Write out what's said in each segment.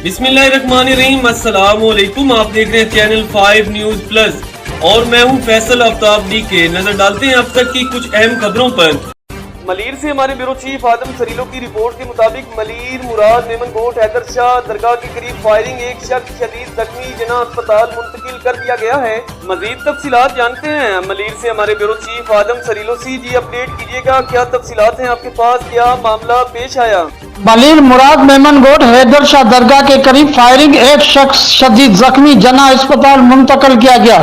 बिस्मिल्लाहिर्रहमानिर्रहीम। अस्सलाम वालेकुम। आप देख रहे हैं चैनल 5 न्यूज प्लस और मैं हूं फैसल आफ्ताब डीके। नजर डालते हैं अब तक की कुछ अहम खबरों पर। मलीर से हमारे ब्यूरो चीफ आदम सरीलो की रिपोर्ट के मुताबिक मलीर मुराद मेमनकोट हैदर शाह दरगाह के करीब फायरिंग, एक शख्स शदीद जख्मी जना अस्पताल मुंतकिल कर दिया गया है। मजीद तफसीलात जानते हैं मलीर से हमारे ब्यूरो चीफ आदम सरीलो। सी जी अपडेट कीजिएगा, क्या तफसीलात हैं आपके पास, क्या मामला पेश आया। मलीर मुराद मेमनकोट हैदर शाह दरगाह के करीब फायरिंग, एक शख्स शदीद जख्मी जना अस्पताल मुंतकिल किया गया।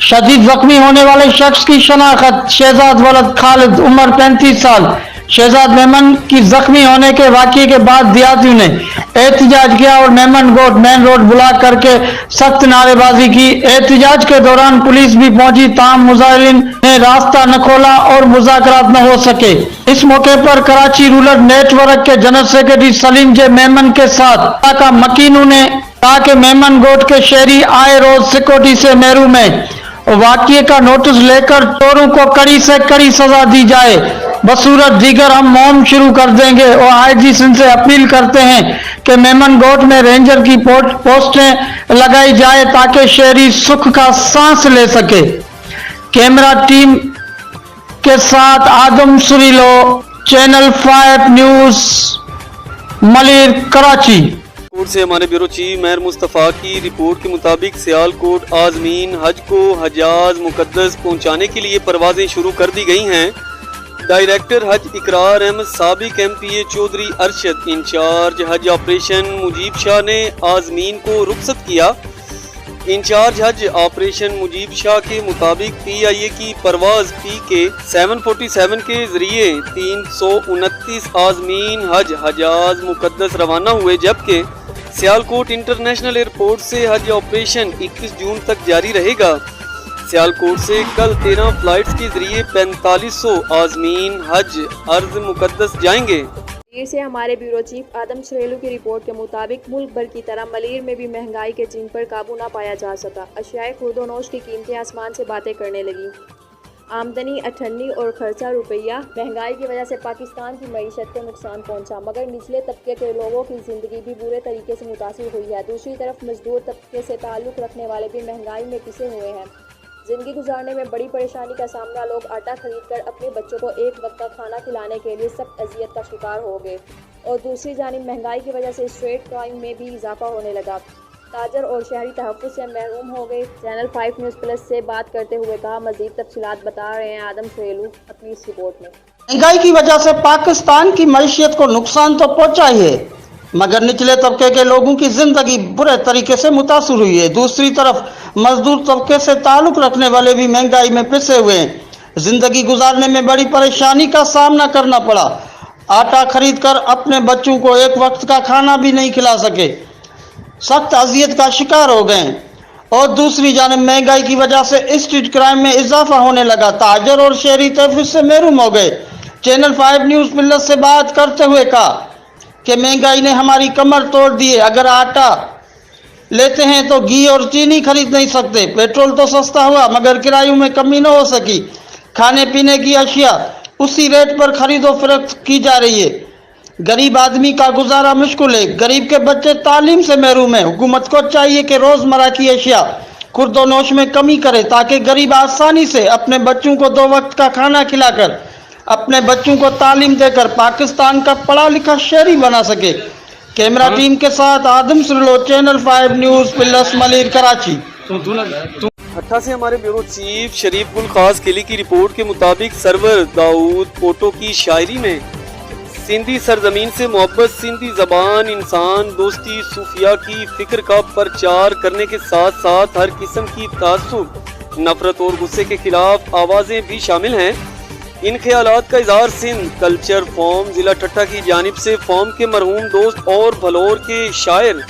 शदीद जख्मी होने वाले शख्स की शनाख्त शहजाद वलद खालिद उम्र 35 साल शहजाद मेमन की जख्मी होने के वाक़ये के बाद दियातियों ने एहतजाज किया और मेमनकोट मेन रोड ब्लॉक करके सख्त नारेबाजी की। एहतजाज के दौरान पुलिस भी पहुंची, ताहम मुजाहिरीन ने रास्ता न खोला और मुज़ाकरात न हो सके। इस मौके पर कराची रूरल नेटवर्क के जनरल सेक्रेटरी सलीम जे मेमन के साथ का मकीनू ने कहा कि मेमनकोट के शहरी आए रोज सिक्योरिटी से महरूम है। वाक़ये का नोटिस लेकर चोरों को कड़ी से कड़ी सजा दी जाए, बसूरत दीगर हम मुहिम शुरू कर देंगे और आईजी सिंध से अपील करते हैं कि मेमनकोट में रेंजर की पोस्टें लगाई जाए ताकि शहरी सुख का सांस ले सके। कैमरा टीम के साथ आदम सुरीलो, चैनल 5 न्यूज, मलीर, कराची। कोट से हमारे ब्यूरो चीफ मेहर मुस्तफ़ा की रिपोर्ट के मुताबिक सियालकोट आज़मीन हज को हजाज मुकद्दस पहुंचाने के लिए परवाजें शुरू कर दी गई हैं। डायरेक्टर हज इकरार अहमद, साबिक MPA चौधरी अरशद, इंचार्ज हज ऑपरेशन मुजीब शाह ने आज़मीन को रुखसत किया। इंचार्ज हज ऑपरेशन मुजीब शाह के मुताबिक PIA की परवाज PK 747 के जरिए 329 आज़मीन हज हजाज मुकद्दस रवाना हुए, जबकि सियालकोट इंटरनेशनल एयरपोर्ट से हज ऑपरेशन 21 जून तक जारी रहेगा। सियालकोट से कल 13 फ्लाइट्स के जरिए 4500 आज़मीन हज अर्ज मुकद्दस जाएंगे। मलीर से हमारे ब्यूरो चीफ आदम सरेलू की रिपोर्ट के मुताबिक मुल्क भर की तरह मलीर में भी महंगाई के जिन पर काबू ना पाया जा सका। अशियाए खुर्दोनोश की कीमतें आसमान से बातें करने लगी। आमदनी 98 और खर्चा रुपया। महंगाई की वजह से पाकिस्तान की मईशत को नुकसान पहुंचा, मगर निचले तबके के लोगों की ज़िंदगी भी बुरे तरीके से मुतासिर हुई है। दूसरी तरफ मजदूर तबके से ताल्लुक़ रखने वाले भी महंगाई में पिसे हुए हैं। ज़िंदगी गुजारने में बड़ी परेशानी का सामना लोग आटा खरीद कर अपने बच्चों को एक वक्त का खाना खिलाने के लिए सख्त अजियत का शिकार हो गए और दूसरी जानिब महंगाई की वजह से स्ट्रीट क्राइम में भी इजाफा होने लगा। ताजर और शहरी तहफ़्फ़ुज़ से महरूम हो गए। चैनल 5 न्यूज़ प्लस से बात करते हुए कहा, मज़ीद तफसीलात बता रहे हैं आदम सरेलू अपनी इस रिपोर्ट में। महंगाई की वजह से पाकिस्तान की मईशत को नुकसान तो पहुंचा ही है, मगर निचले तबके के लोगों की जिंदगी बुरे तरीके से मुतासर हुई है। दूसरी तरफ मजदूर तबके से ताल्लुक़ रखने वाले भी महंगाई में पिसे हुए हैं। जिंदगी गुजारने में बड़ी परेशानी का सामना करना पड़ा। आटा खरीद कर अपने बच्चों को एक वक्त का खाना भी नहीं खिला सके, सख्त अजियत का शिकार हो गए। और दूसरी जानिब महंगाई की वजह से स्ट्रीट क्राइम में इजाफा होने लगा। ताजर और शहरी तहफ़्फ़ुज़ से महरूम हो गए। चैनल 5 न्यूज़ प्लस से बात करते हुए कहा कि महंगाई ने हमारी कमर तोड़ दी है। अगर आटा लेते हैं तो घी और चीनी खरीद नहीं सकते। पेट्रोल तो सस्ता हुआ मगर किरायों में कमी न हो सकी। खाने पीने की अशिया उसी रेट पर खरीदो फरोख्त की जा रही है। गरीब आदमी का गुजारा मुश्किल है। गरीब के बच्चे तालीम से महरूम है। हुकूमत को चाहिए कि रोजमर्रा की अशिया खुर्दोनोश में कमी करे ताकि गरीब आसानी से अपने बच्चों को 2 वक्त का खाना खिलाकर अपने बच्चों को तालीम देकर पाकिस्तान का पढ़ा लिखा शहरी बना सके। कैमरा टीम के साथ Adam Surlo, channel 5 news plus, Malir, Karachi. Thatta से हमारे ब्यूरो चीफ शरीफ गुल खास किली की रिपोर्ट के मुताबिक सरवर दाऊद पोटो की शायरी में सिंधी सरजमीन से मोहब्बत, सिंधी जबान, इंसान दोस्ती, सूफिया की फिक्र का प्रचार करने के साथ साथ हर किस्म की तासुब, नफरत और गुस्से के खिलाफ आवाज़ें भी शामिल हैं। इन ख्यालात का इजहार सिंध कल्चर फॉर्म जिला ठट्ठा की जानिब से फॉर्म के मरहूम दोस्त और भलौर के शायर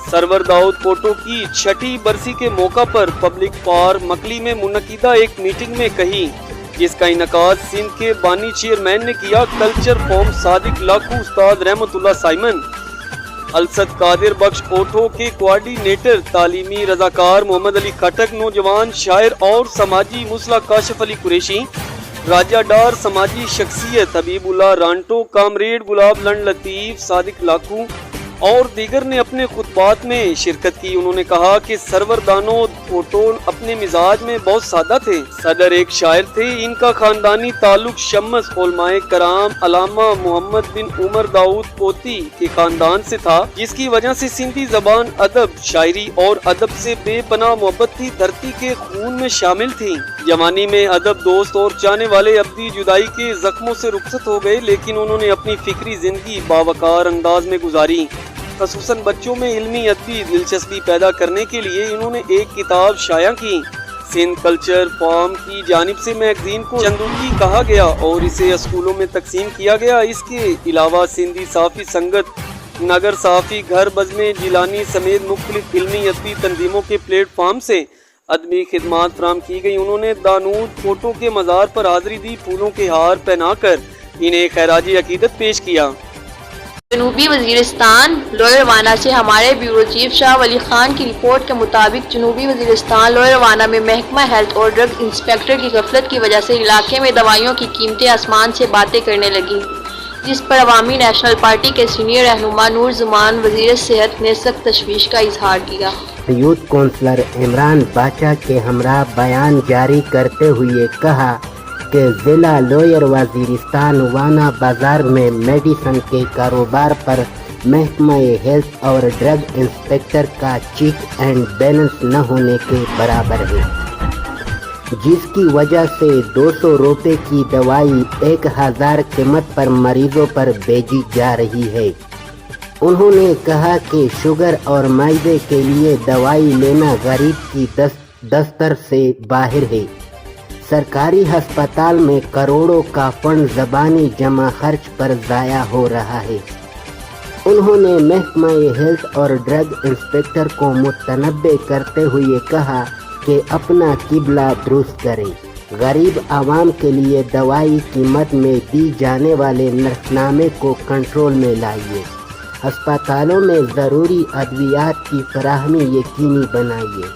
सरवर दाऊद पोटो की 6ठी बरसी के मौका पर पब्लिक पार्क मकली में मुनक्किदा एक मीटिंग में कही, जिसका इनकाद सिंध के बानी चेयरमैन ने किया। कल्चर फॉर्म सादिक लाखू, उस्ताद रहमतुल्लाह साइमन, अलसद कादिर बख्श ओठो के कोऑर्डिनेटर तालीमी रजाकार मोहम्मद अली खटक, नौजवान शायर और समाजी मुसला काशिफ अली कुरैशी, राजा डार समाजी शख्सियत हबीबुल्लाह रांटो, कामरेड गुलाब लंड लतीफ, सादिक लाखू, اور دیگر نے اپنے خطبات میں شرکت کی۔ انہوں نے کہا کہ سرور دانو بھٹو اپنے مزاج میں بہت سادہ تھے۔ صدر ایک شاعر تھے۔ ان کا خاندانی تعلق شمس علماء کرام علامہ محمد بن عمر داؤد پوتی کے خاندان سے تھا، جس کی وجہ سے سندھی زبان، ادب، شاعری اور ادب سے بے پناہ محبت تھی، دھرتی کے خون میں شامل تھی۔ جوانی میں ادب، دوست اور چاہنے والے ابدی جدائی کے زخموں سے رخصت ہو گئے، لیکن انہوں نے اپنی فکری زندگی باوقار انداز میں گزاری۔ خصوصاً بچوں میں علمی ادبی دلچسپی پیدا کرنے کے لیے انہوں نے ایک کتاب شائع کی۔ سندھ کلچر فارم کی جانب سے میگزین کو چندوکی کہا گیا اور اسے اسکولوں میں تقسیم کیا گیا۔ اس کے علاوہ سندھی صحافی سنگت، نگر صحافی گھر، بزم جیلانی سمیت مختلف علمی ادبی تنظیموں کے پلیٹ فارم سے ادبی خدمات فراہم کی گئی۔ انہوں نے دانود بھٹو کے مزار پر حاضری دی، پھولوں کے ہار پہنا کر انہیں خراج عقیدت پیش کیا۔ جنوبی وزیرستان لوئروانا سے ہمارے بیورو چیف شاہ ولی خان کی رپورٹ کے مطابق جنوبی وزیرستان لوئروانا میں محکمہ ہیلتھ اور ڈرگ انسپکٹر کی غفلت کی وجہ سے علاقے میں دوائیوں کی قیمتیں آسمان سے باتیں کرنے لگیں، جس پر عوامی نیشنل پارٹی کے سینئر رہنما نور زمان وزیر صحت نے سخت تشویش کا اظہار کیا۔ یوتھ کونسلر عمران باچا کے ہمراہ بیان جاری کرتے ہوئے کہا کہ ضلع لوئر وزیرستان وانا بازار میں میڈیسن کے کاروبار پر محکمہ ہیلتھ اور ڈرگ انسپکٹر کا چیک اینڈ بیلنس نہ ہونے کے برابر ہے، جس کی وجہ سے 200 روپے کی دوائی 1000 قیمت پر مریضوں پر بھیجی جا رہی ہے۔ انہوں نے کہا کہ شوگر اور معدے کے لیے دوائی لینا غریب کی دستر سے باہر ہے۔ سرکاری ہسپتال میں کروڑوں کا فنڈ زبانی جمع خرچ پر ضائع ہو رہا ہے۔ انہوں نے محکمہ ہیلتھ اور ڈرگ انسپکٹر کو متنبہ کرتے ہوئے کہا کہ اپنا قبلہ درست کریں، غریب عوام کے لیے دوائی قیمت میں دی جانے والے نرخنامے کو کنٹرول میں لائیے، ہسپتالوں میں ضروری ادویات کی فراہمی یقینی بنائیے،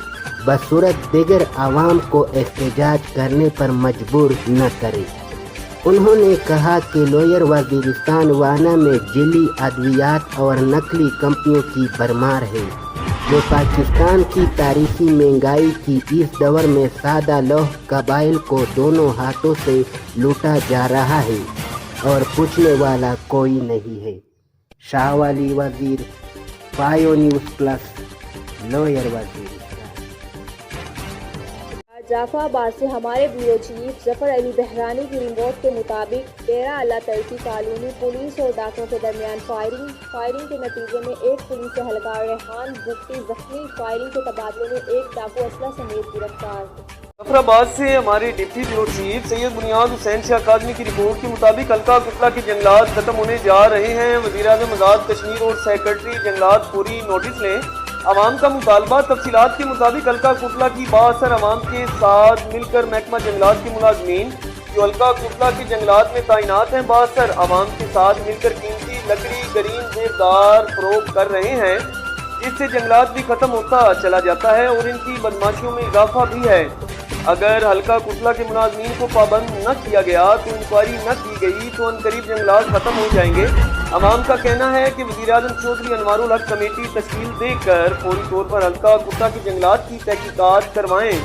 بصورت دیگر عوام کو احتجاج کرنے پر مجبور نہ کرے۔ انہوں نے کہا کہ لوئر وزیرستان وانا میں جعلی ادویات اور نقلی کمپنیوں کی بھرمار ہے، جو پاکستان کی تاریخی مہنگائی کی اس دور میں سادہ لوح قبائل کو دونوں ہاتھوں سے لوٹا جا رہا ہے اور پوچھنے والا کوئی نہیں ہے۔ شاہ ولی وزیر، پایو نیوز پلس، لوئر وزیر۔ جعفر آباد سے ہمارے بیورو چیف ظفر علی بحرانی کی رپورٹ کے مطابق ڈیرہ اللہ ترکی کالونی پولیس اور ڈاکوں کے درمیان فائرنگ کے نتیجے میں ایک پولیس اہلکار ریحان بگٹی زخمی، فائرنگ کے تبادلے میں ایک ڈاکو اسلحہ سمیت گرفتار۔ ظفر آباد سے ہمارے ڈپٹی بیورو چیف سید بنیاد حسین شاہ اکادمی کی رپورٹ کے مطابق ہلکا کتلا کے جنگلات ختم ہونے جا رہے ہیں۔ وزیر اعظم آزاد کشمیر اور سیکرٹری جنگلات فوری نوٹس لیں، عوام کا مطالبہ۔ تفصیلات کے مطابق ہلکا کتلا کی بااثر عوام کے ساتھ مل کر محکمہ جنگلات کے ملازمین جو ہلکا کتلا کے جنگلات میں تعینات ہیں، بااثر عوام کے ساتھ مل کر قیمتی لکڑی گرین دیودار فروخت کر رہے ہیں، جس سے جنگلات بھی ختم ہوتا چلا جاتا ہے اور ان کی بدماشیوں میں اضافہ بھی ہے۔ اگر ہلکا کتلا کے ملازمین کو پابند نہ کیا گیا تو انکوائری نہ کی گئی تو عنقریب جنگلات ختم ہو جائیں گے۔ عوام کا کہنا ہے کہ وزیر اعظم چودھری انوار الحق کمیٹی تشکیل دے کر فوری طور پر ہلکا کتلا کے جنگلات کی تحقیقات کروائیں۔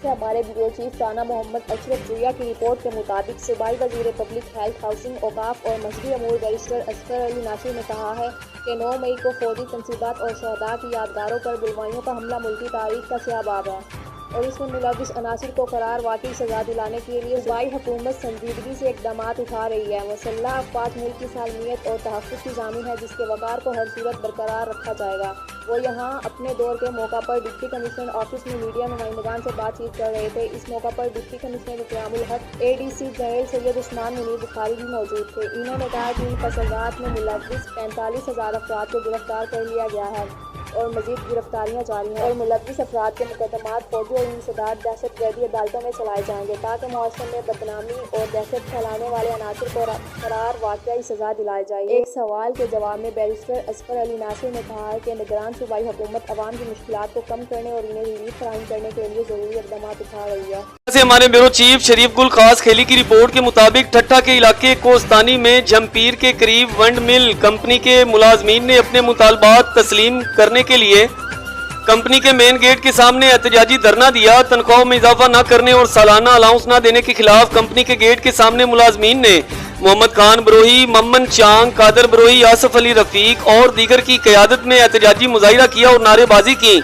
ہمارے بیورو چیف رانا محمد اشرف جویا کی رپورٹ کے مطابق صوبائی وزیر پبلک ہیلتھ، ہاؤسنگ، اوقاف اور مذہبی امور بیرسٹر اصغر علی ناصر نے کہا ہے کہ 9 مئی کو فوجی تنصیبات اور شہداء کی یادگاروں پر بلوائیوں کا حملہ ملکی تاریخ کا سیاہ باب ہے اور اس میں ملوث عناصر کو قرار واقعی سزا دلانے کے لیے صوبائی حکومت سنجیدگی سے اقدامات اٹھا رہی ہے۔ مسلح افواج ملک کی سالمیت اور تحفظ کی ضامن ہے، جس کے وقار کو ہر صورت برقرار رکھا جائے گا۔ وہ یہاں اپنے دور کے موقع پر ڈپٹی کمشنر آفس میں میڈیا نمائندگان سے بات چیت کر رہے تھے۔ اس موقع پر ڈپٹی کمشنر اکرام الحق، ADC جنرل سید عثمان منیر بخاری بھی موجود تھے۔ انہوں نے کہا کہ ان فسادات میں ملوث 45,000 افراد کو گرفتار کر لیا گیا ہے اور مزید گرفتاریاں جاری ہیں اور ملوث افراد کے مقدمات فوجی اور انسداد دہشت گردی عدالتوں میں چلائے جائیں گے تاکہ معاشرے میں بدنامی اور دہشت پھیلانے والے عناصر کو قرار واقعی سزا دلائی جائے۔ ایک سوال کے جواب میں بیرسٹر اصغر علی ناصر نے کہا ہے کہ نگران صوبائی حکومت عوام کی مشکلات کو کم کرنے اور انہیں ریلیف فراہم کرنے کے لیے ضروری اقدامات اٹھا رہی ہے۔ से हमारे ब्यूरो चीफ शरीफ गुल खास खेली की रिपोर्ट के मुताबिक ठट्ठा के इलाके कोस्तानी में झमपीर के करीब वंड मिल कंपनी के मुलाजमीन ने अपने मुतालबात तस्लीम करने के लिए कंपनी के मेन गेट के सामने एहतजाजी धरना दिया। तनख्वाहों में इजाफा न करने और सालाना अलाउंस न देने के खिलाफ कंपनी के गेट के सामने मुलाजमीन ने मोहम्मद खान बरोही, मम्मन चांग, कादर बरोही, आसफ अली रफीक और दीगर की क़यादत में एहतजाजी मुजाहिरा किया और नारेबाजी की।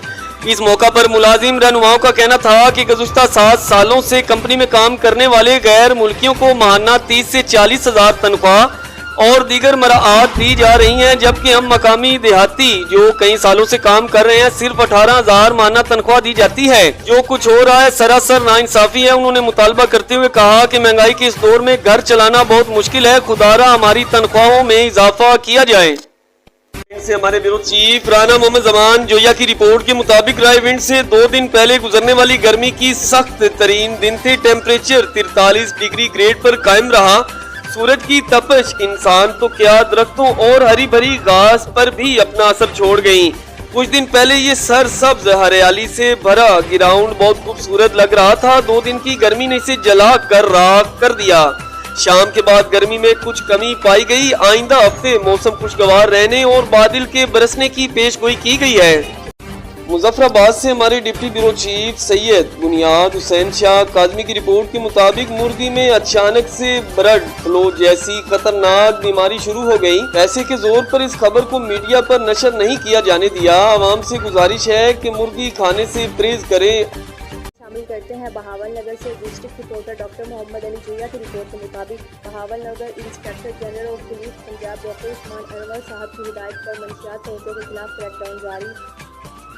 इस मौका पर मुलाजिम रहनुमाओं का कहना था कि गुज़श्ता 7 सालों से कंपनी में काम करने वाले गैर मुल्कियों को माहाना 30 से 40 हज़ार तनख्वाह और दीगर मराआत दी जा रही हैं, जबकि हम मकामी देहाती जो कई सालों से काम कर रहे हैं सिर्फ 18,000 माहाना तनख्वाह दी जाती है। जो कुछ हो रहा है सरासर नाइंसाफी है। उन्होंने मुतालबा करते हुए कहा कि महंगाई के इस दौर में घर चलाना बहुत मुश्किल है, खुदारा हमारी तनख्वाहों में इजाफा किया जाए। से हमारे ब्यूरो चीफ राना मोहम्मद जमान जोया की रिपोर्ट के मुताबिक रायविंड से 2 दिन पहले गुजरने वाली गर्मी की सख्त तरीन दिन थे। टेम्परेचर 43 डिग्री ग्रेड पर कायम रहा। सूरज की तपश इंसान तो क्या दरख्तों और हरी भरी घास पर भी अपना असर छोड़ गई। कुछ दिन पहले ये सरसब्ज हरियाली से भरा ग्राउंड बहुत खूबसूरत लग रहा था। 2 दिन की गर्मी ने इसे जला कर राख कर दिया। शाम के बाद गर्मी में कुछ कमी पाई गई। आइंदा हफ्ते मौसम खुशगवार रहने और बादल के बरसने की पेशगोई की गई है। मुजफ्फराबाद से हमारे डिप्टी ब्यूरो चीफ सैयद बुनियाद हुसैन शाह काजमी की रिपोर्ट के मुताबिक मुर्गी में अचानक से बर्ड फ्लू जैसी खतरनाक बीमारी शुरू हो गई। पैसे के जोर पर इस खबर को मीडिया पर नशर नहीं किया जाने दिया। आवाम से गुजारिश है कि मुर्गी खाने से परहेज करें। शामिल करते हैं बहावल नगर से district reporter doctor Mohammad Ali Joya की रिपोर्ट के मुताबिक Bahawal Nagar inspector general of police Punjab doctor Usman Anwar Sahab की हिदायत पर मंशियात फरोशों के खिलाफ क्रैकडाउन जारी।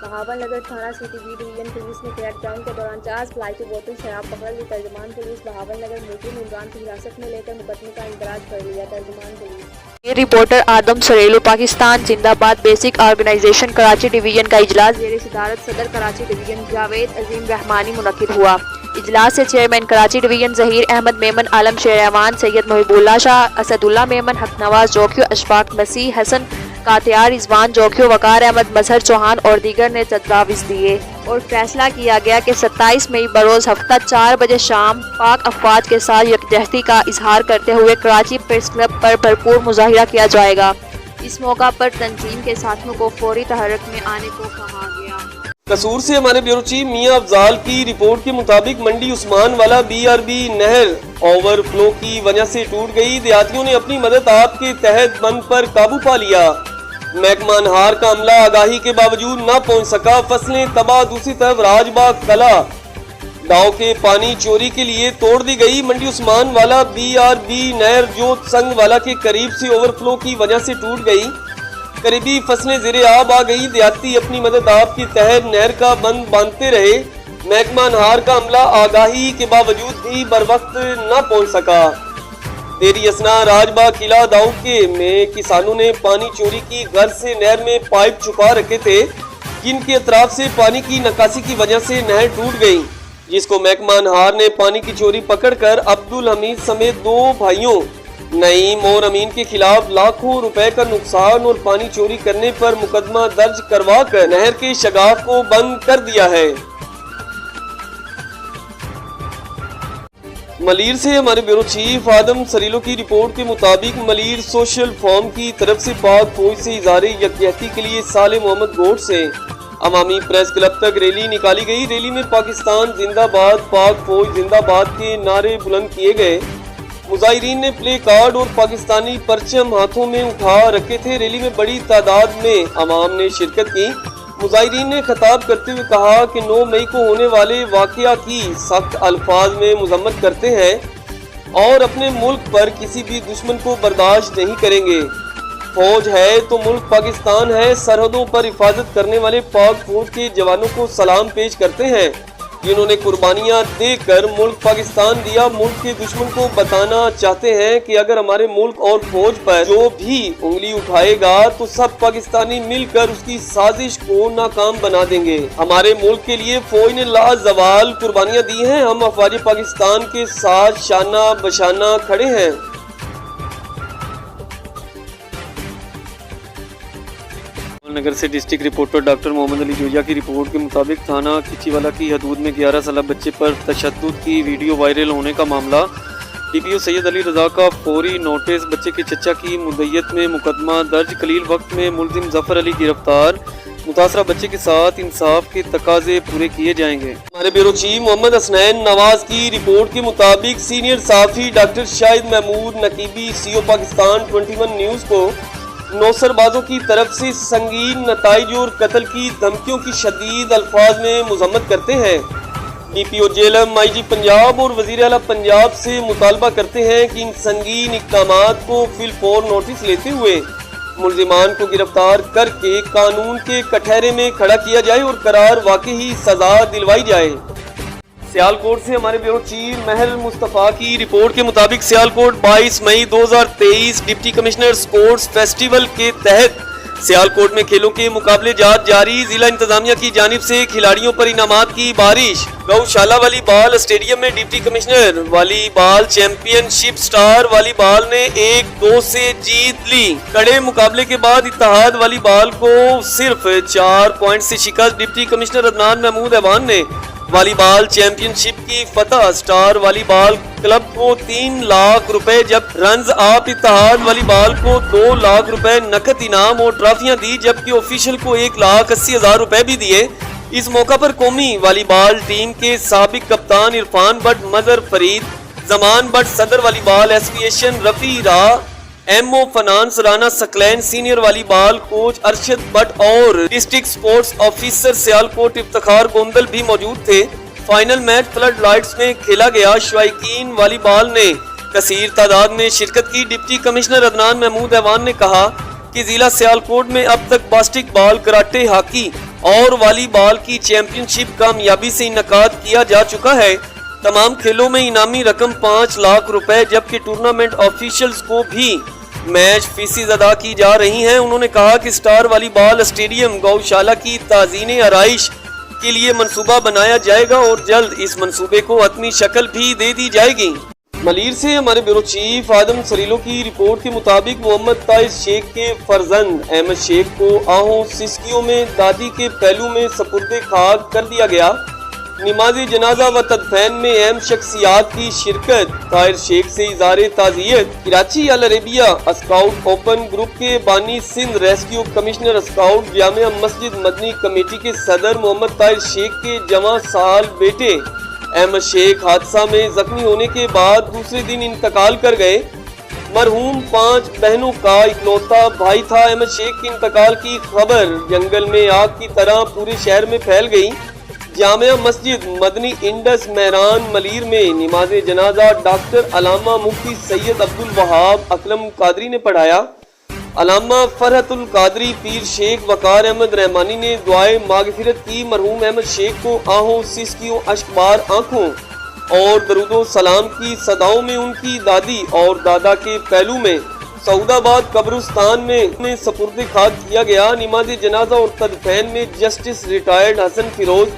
बहावल नगर थाना सिटी बी डिवीजन पुलिस ने क्रैकडाउन के दौरान 4 प्लास्टिक बोतल शराब पकड़ ली। तर्जुमान पुलिस बहावल नगर मुलजिम इमरान को हिरासत में लेकर मुकदमे का इंदराज कर लिया। तर्जुमान पुलिस ये रिपोर्टर आदम सरेलू पाकिस्तान जिंदाबाद बेसिक ऑर्गेनाइजेशन कराची डिवीजन का इजलास ज़ेर सदारत सदर कराची डिवीजन जावेद अजीम रहमानी मुनक्किद हुआ। इजलास से चेयरमैन कराची डिवीजन जहीर अहमद मेमन, आलम शेर रहमान, सैयद मुहिबुल्लाह शाह, असदुल्ला मेमन, हक नवाज जोखियो, अशफाक मसीह, हसन कातियार, रिजवान जोखियो, वकार अहमद, मजहर चौहान और दीगर ने तजवीज़ दिए और फैसला किया गया कि 27 मई बरोज़ हफ्ता 4 बजे शाम पाक अफवाज के साथ यकजहती का इजहार करते हुए कराची प्रेस क्लब पर भरपूर मुजाहिरा किया जाएगा। इस मौका पर तंजीम के साथियों को फौरी तहर्रुक में आने को कहा गया। कसूर से हमारे ब्यूरो चीफ मियां अफजाल की रिपोर्ट के मुताबिक मंडी उस्मान वाला BRB नहर ओवरफ्लो की वजह से टूट गई। देहातियों ने अपनी मदद आप के तहत बंद पर काबू पा लिया। महकमा अनहार का अमला आगाही के बावजूद न पहुंच सका। फसलें तबाह। दूसरी तरफ राजबाग कला गांव के पानी चोरी के लिए तोड़ दी गई। मंडी उस्मान वाला BRB नहर जोत संग वाला के करीब से ओवरफ्लो की वजह से टूट गई। करीबी फसलें ज़ेरे आब आ गई। देहाती अपनी मदद आप के तहत नहर का बंद बांधते रहे। महकमा अनहार का अमला आगाही के बावजूद भी बर वक्त न पहुंच सका। देरी असना राजबाग किला दाऊके में किसानों ने पानी चोरी की। घर से नहर में पाइप छुपा रखे थे, जिनके अतराफ से पानी की निकासी की वजह से नहर टूट गई, जिसको महकमा अनहार ने पानी की चोरी पकड़कर अब्दुल हमीद समेत 2 भाइयों नईम और अमीन के खिलाफ लाखों रुपए का नुकसान और पानी चोरी करने पर मुकदमा दर्ज करवा कर नहर के शगाफ को बंद कर दिया है। मलीर से हमारे ब्यूरो चीफ आदम सरीलो की रिपोर्ट के मुताबिक मलीर सोशल फॉर्म की तरफ से पाक फौज से इज़हार यकजहती के लिए साले मोहम्मद गोट से अवामी प्रेस क्लब तक रैली निकाली गई। रैली में पाकिस्तान जिंदाबाद, पाक फौज जिंदाबाद के नारे बुलंद किए गए। मुजाहिरीन ने प्ले कार्ड और पाकिस्तानी परचम हाथों में उठा रखे थे। रैली में बड़ी तादाद में अवाम ने शिरकत की। मुजाहिरीन ने खिताब करते हुए कहा कि 9 मई को होने वाले वाक़या की सख्त अल्फाज में मजम्मत करते हैं और अपने मुल्क पर किसी भी दुश्मन को बर्दाश्त नहीं करेंगे। फौज है तो मुल्क पाकिस्तान है। सरहदों पर हिफाजत करने वाले पाक फौज के जवानों को सलाम पेश करते हैं, जिन्होंने कुर्बानियां देकर मुल्क पाकिस्तान दिया। मुल्क के दुश्मन को बताना चाहते हैं कि अगर हमारे मुल्क और फौज पर जो भी उंगली उठाएगा तो सब पाकिस्तानी मिलकर उसकी साजिश को नाकाम बना देंगे। हमारे मुल्क के लिए फौज ने लाजवाल कुर्बानियां दी हैं। हम अफवाज पाकिस्तान के साथ शाना बशाना खड़े हैं। नगर से district reporter doctor Mohammad Ali Joya की रिपोर्ट के मुताबिक थाना किचीवाला की हदूद में 11 साल बच्चे पर तशद्दुद की वीडियो वायरल होने का मामला। डीपीओ सैयद अली रजा का फौरी नोटिस, बच्चे के चचा की मुद्दत में मुकदमा दर्ज, कलील वक्त में मुलजिम जफर अली गिरफ्तार। मुतासरा बच्चे के साथ इंसाफ के तकाजे पूरे किए जाएंगे। हमारे ब्यूरो चीफ मोहम्मद हसनैन नवाज की रिपोर्ट के मुताबिक सीनियर साफी doctor Shahid Mahmood नकीबी CO Pakistan 21 news को नौसरबाजों की तरफ से संगीन नताइज और कत्ल की धमकियों की शदीद अल्फाज में मुजम्मत करते हैं। डीपीओ जेलम आईजी पंजाब और वजीर आला पंजाब से मुतालबा करते हैं कि इन संगीन इक़दामात को फिलफौर नोटिस लेते हुए मुल्जिमान को गिरफ्तार करके कानून के कटहरे में खड़ा किया जाए और करार वाकई सजा दिलवाई जाए। सियालकोट से हमारे ब्यूरो चीफ महल मुस्तफ़ा की रिपोर्ट के मुताबिक सियालकोट 22 मई 2023 डिप्टी कमिश्नर स्पोर्ट्स फेस्टिवल के तहत सियालकोट में खेलों के मुकाबले जात जारी। जिला इंतजामिया की जानिब से खिलाड़ियों पर इनामात की बारिश। गौशाला वॉलीबॉल स्टेडियम में deputy commissioner volleyball championship star volleyball ने 1-2 से जीत ली। कड़े मुकाबले के बाद इत्तेहाद वॉलीबॉल को सिर्फ 4 पॉइंट से शिकस्त। डिप्टी कमिश्नर अदनान महमूद ऐवान ने वॉलीबॉल चैंपियनशिप की फतह। स्टार वॉलीबॉल क्लब को 3 लाख रुपए जब रन्स आप इत्तेहाद वॉलीबॉल को 2 लाख रुपए नकद इनाम और ट्रॉफियां दी, जबकि ऑफिशियल को 1,80,000 रुपए भी दिए। इस मौका पर कौमी वॉलीबॉल टीम के साबिक कप्तान इरफान बट, मजहर फरीद, जमान बट, सदर वॉलीबॉल एसोसिएशन रफी रा, MO finance Rana Saqlain, senior volleyball coach Arshad Butt और district sports officer Sialkot Iftikhar Gondal भी मौजूद थे। फाइनल मैच फ्लड लाइट्स में खेला गया। शौकीन वॉलीबॉल ने कसीर तादाद में शिरकत की। डिप्टी कमिश्नर अदनान महमूद ऐवान ने कहा कि जिला सियालकोट में अब तक बास्केटबॉल, कराटे, हॉकी और वॉलीबॉल की चैंपियनशिप कामयाबी से इनकाद किया जा चुका है। तमाम खेलों में इनामी रकम 5 लाख रुपए, जबकि टूर्नामेंट ऑफिशियल्स को भी मैच फीसें अदा की जा रही हैं। उन्होंने कहा कि स्टार वॉलीबॉल स्टेडियम गौशाला की ताज़ीन आराइश के लिए मंसूबा बनाया जाएगा और जल्द इस मंसूबे को हतमी शक्ल भी दे दी जाएगी। मलीर से हमारे ब्यूरो चीफ आदम सरीलो की रिपोर्ट के मुताबिक मोहम्मद ताहिर शेख के फर्जंद अहमद शेख को आहों सिस्कियों में दादी के पहलू में सपुर्दे खाक कर दिया गया। नमाज जनाजा व तदफैन में अहम शख्सियात की शिरकत। ताहिर शेख से इज़हार ताज़ियत। Karachi Al Arabia scout open group के बानी Sindh rescue commissioner scout Jamia Masjid Madni committee के सदर मोहम्मद ताहिर शेख के जवां साल बेटे अहमद शेख हादसा में जख्मी होने के बाद दूसरे दिन इंतकाल कर गए। मरहूम 5 बहनों का इकलौता भाई था। अहमद शेख के इंतकाल की खबर जंगल में आग की तरह पूरे शहर में फैल गई। जामिया मस्जिद मदनी इंडस महरान मलीर में नमाज जनाजा डॉक्टर अलामा मुफ्ती सैयद अब्दुल वहाब अकलम कादरी ने पढ़ाया। अलामा फरहतुल कादरी पीर शेख वकार अहमद रहमानी ने दुआए मागफिरत की। मरहूम अहमद शेख को आहों सिस्कियों अश्कबार आंखों और दरूदो सलाम की सदाओं में उनकी दादी और दादा के पहलू में सऊदाबाद कब्रिस्तान में सपुर्दे खाक किया गया। नमाज जनाजा और तदफैन में justice retired Hasan Feroz,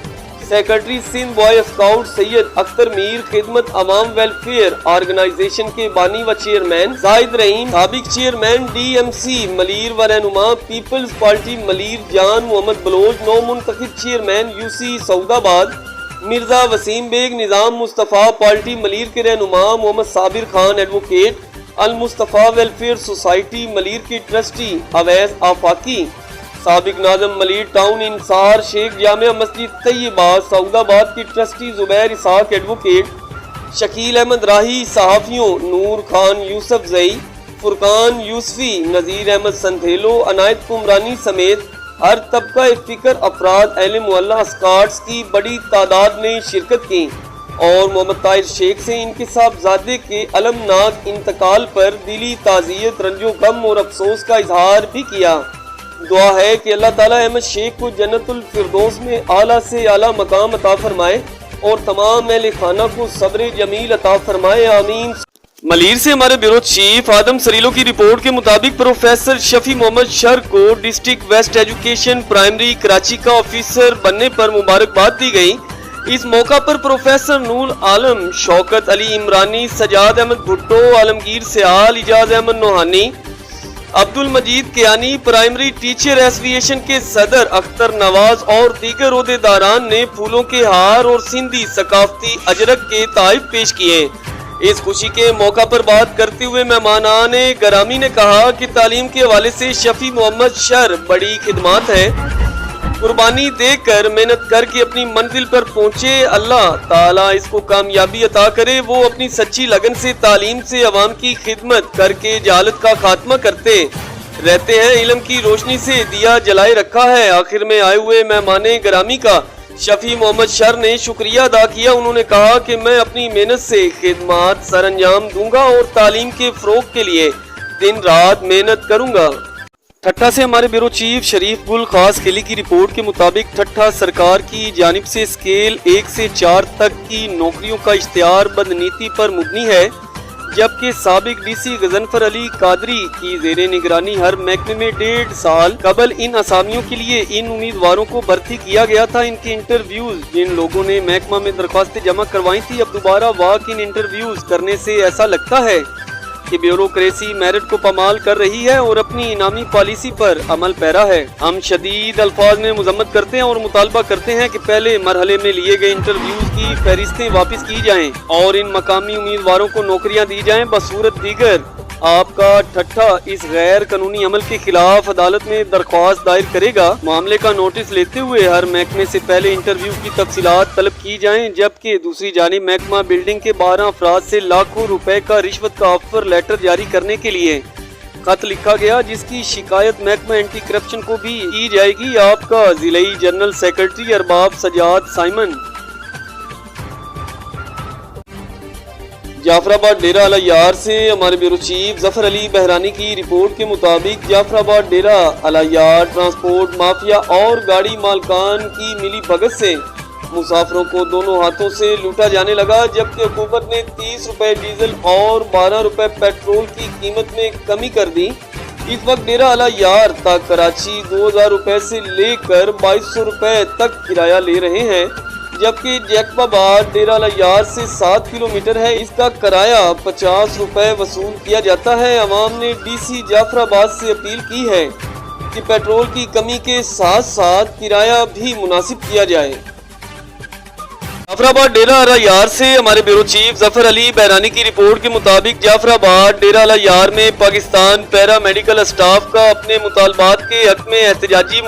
secretary Sindh boy scout Syed Akhtar Mir, Khidmat Awam welfare organisation के बानी व चेयरमैन जाहिद रहीम, साबिक चेयरमैन डीएमसी मलीर व रहनुमा पीपल्स पार्टी मलीर जान मोहम्मद बलोच, नौ मुंतखब chairman UC Saudabad Mirza Waseem Baig, Nizam Mustafa party Malir के रहनुमा Mohammad Sabir Khan advocate, Al Mustafa welfare society Malir के ट्रस्टी अवैस आफाकी, साबिक नाज़म मलीर टाउन इंसार शेख जामिया मस्जिद तैयबा सऊदाबाद की ट्रस्टी जुबैर इसाक एडवोकेट, शकील अहमद राही, सहाफ़ियों नूर खान यूसुफ जई, फुरकान यूसफी, नज़ीर अहमद संथेलो, अनायत कुमरानी समेत हर तबका फ़िक्र अफराद अहले मोहल्ला स्काट्स की बड़ी तादाद ने शिरकत की और मोहम्मद ताहिर शेख से इनके साहबजादे के अलमनाक इंतकाल पर दिली ताज़ियत, रंजो गम और अफसोस का इजहार भी किया। दुआ है कि अल्लाह ताला अहमद शेख को जन्नतुल फिरदौस में आला से आला मकाम अता फरमाए और तमाम अहले खाना को सब्र जमील अता फरमाए, आमीन। मलीर से हमारे ब्यूरो चीफ आदम सरीलो की रिपोर्ट के मुताबिक प्रोफेसर शफी मोहम्मद शर को district west education primary Karachi का ऑफिसर बनने पर मुबारकबाद दी गई। इस मौका पर प्रोफेसर नूर आलम, शौकत अली इमरानी, सजाद अहमद भुट्टो, आलमगीर सियाल, इजाज अहमद नोहानी, अब्दुल मजीद कियानी, प्राइमरी टीचर एसोसिएशन के सदर अख्तर नवाज और दीगर ओहदेदारान ने फूलों के हार और सिंधी सकाफती अजरक के तोहफे पेश किए। इस खुशी के मौका पर बात करते हुए मेहमानान गरामी ने कहा कि तालीम के हवाले से शफी मोहम्मद शर बड़ी खिदमत है, कुर्बानी देकर मेहनत करके अपनी मंजिल पर पहुंचे, अल्लाह ताला इसको कामयाबी अता करे। वो अपनी सच्ची लगन से तालीम से अवाम की खिदमत करके जहालत का खात्मा करते रहते हैं, इल्म की रोशनी से दिया जलाए रखा है। आखिर में आए हुए मेहमान गरामी का शफी मोहम्मद शर ने शुक्रिया अदा किया। उन्होंने कहा कि मैं अपनी मेहनत से खिदमत सर अंजाम दूंगा और तालीम के फरोग के लिए दिन रात मेहनत करूंगा। ठट्ठा से हमारे ब्यूरो चीफ शरीफ गुल खास खेली की रिपोर्ट के मुताबिक ठट्ठा सरकार की जानिब से स्केल 1 से 4 तक की नौकरियों का इश्तिहार बदनीति पर मुबनी है, जबकि साबिक डीसी गजनफर अली कादरी की जेरे निगरानी हर महकमे में 1.5 साल कबल इन असामियों के लिए इन उम्मीदवारों को भर्ती किया गया था। इनके इंटरव्यूज जिन लोगों ने महकमा में दरख्वास्तें जमा करवाई थी, अब दोबारा वॉक इन इंटरव्यूज करने से ऐसा लगता है कि ब्यूरोक्रेसी मेरिट को पमाल कर रही है और अपनी इनामी पॉलिसी पर अमल पैरा है। हम शदीद अल्फाज में मुजम्मत करते हैं और मुतालबा करते हैं कि पहले मरहले में लिए गए इंटरव्यूज की फहरिस्तें वापस की जाएं और इन मकामी उम्मीदवारों को नौकरियां दी जाएं। बसूरत दीगर आपका ठट्ठा इस गैर कानूनी अमल के खिलाफ अदालत में दरख्वास्त दायर करेगा। मामले का नोटिस लेते हुए हर महकमे से पहले इंटरव्यू की तफसीलात तलब की जाएं, जबकि दूसरी जानिब महकमा बिल्डिंग के 12 अफराद से लाखों रुपए का रिश्वत का ऑफर लेटर जारी करने के लिए खत लिखा गया, जिसकी शिकायत महकमा एंटी करप्शन को भी की जाएगी। आपका जिलाई general secretary Arbab Sajjad Simon. Jafarabad Dera Allah Yar से हमारे ब्यूरो चीफ जफर अली बहरानी की रिपोर्ट के मुताबिक जाफराबाद डेरा अला यार ट्रांसपोर्ट माफिया और गाड़ी मालकान की मिली भगत से मुसाफिरों को दोनों हाथों से लूटा जाने लगा, जबकि हुकूमत ने 30 रुपए डीजल और 12 रुपए पेट्रोल की कीमत में कमी कर दी। इस वक्त डेरा अला यार तक कराची 2000 रुपए से लेकर 2200 रुपए तक किराया ले रहे हैं, जबकि जैकबाबाद डेरा अला यार से 7 किलोमीटर है, इसका किराया 50 रुपए वसूल किया जाता है। अवाम ने डीसी जाफराबाद से अपील की है कि पेट्रोल की कमी के साथ साथ किराया भी मुनासिब किया जाए। जाफराबाद डेरा अला यार से हमारे ब्यूरो चीफ जफर अली बहरानी की रिपोर्ट के मुताबिक जाफराबाद डेरा अला यार में पाकिस्तान पैरा मेडिकल स्टाफ का अपने मुतालबात के हक में एहतजाजी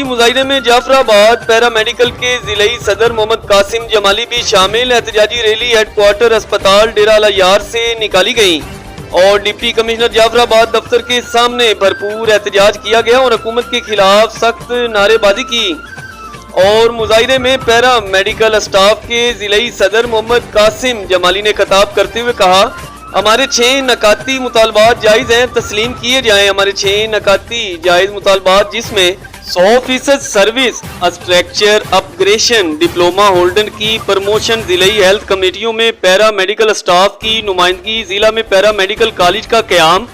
मुजाहिरे में जाफराबाद पैरा मेडिकल के जिलाई सदर मोहम्मद कासिम जमाली भी शामिल। एहतजाजी रैली हेडक्वार्टर अस्पताल डेरा अला यार से निकाली गई और डिप्टी कमिश्नर जाफराबाद दफ्तर के सामने भरपूर एहतजाज किया गया और हुकूमत के खिलाफ सख्त नारेबाजी की। और मुजाहिरे में पैरा मेडिकल स्टाफ के जिलाई सदर मोहम्मद कासिम जमाली ने खिताब करते हुए कहा, हमारे 6 नकाती मुतालबात जायज़ हैं, तस्लीम किए जाएं। हमारे 6 नकाती जायज़ मुतालबात जिसमें 100% service structure upgradation, diploma holder की प्रमोशन, जिलाई हेल्थ कमेटियों में पैरा मेडिकल स्टाफ की नुमाइंदगी, जिला में पैरा मेडिकल कॉलेज का क़याम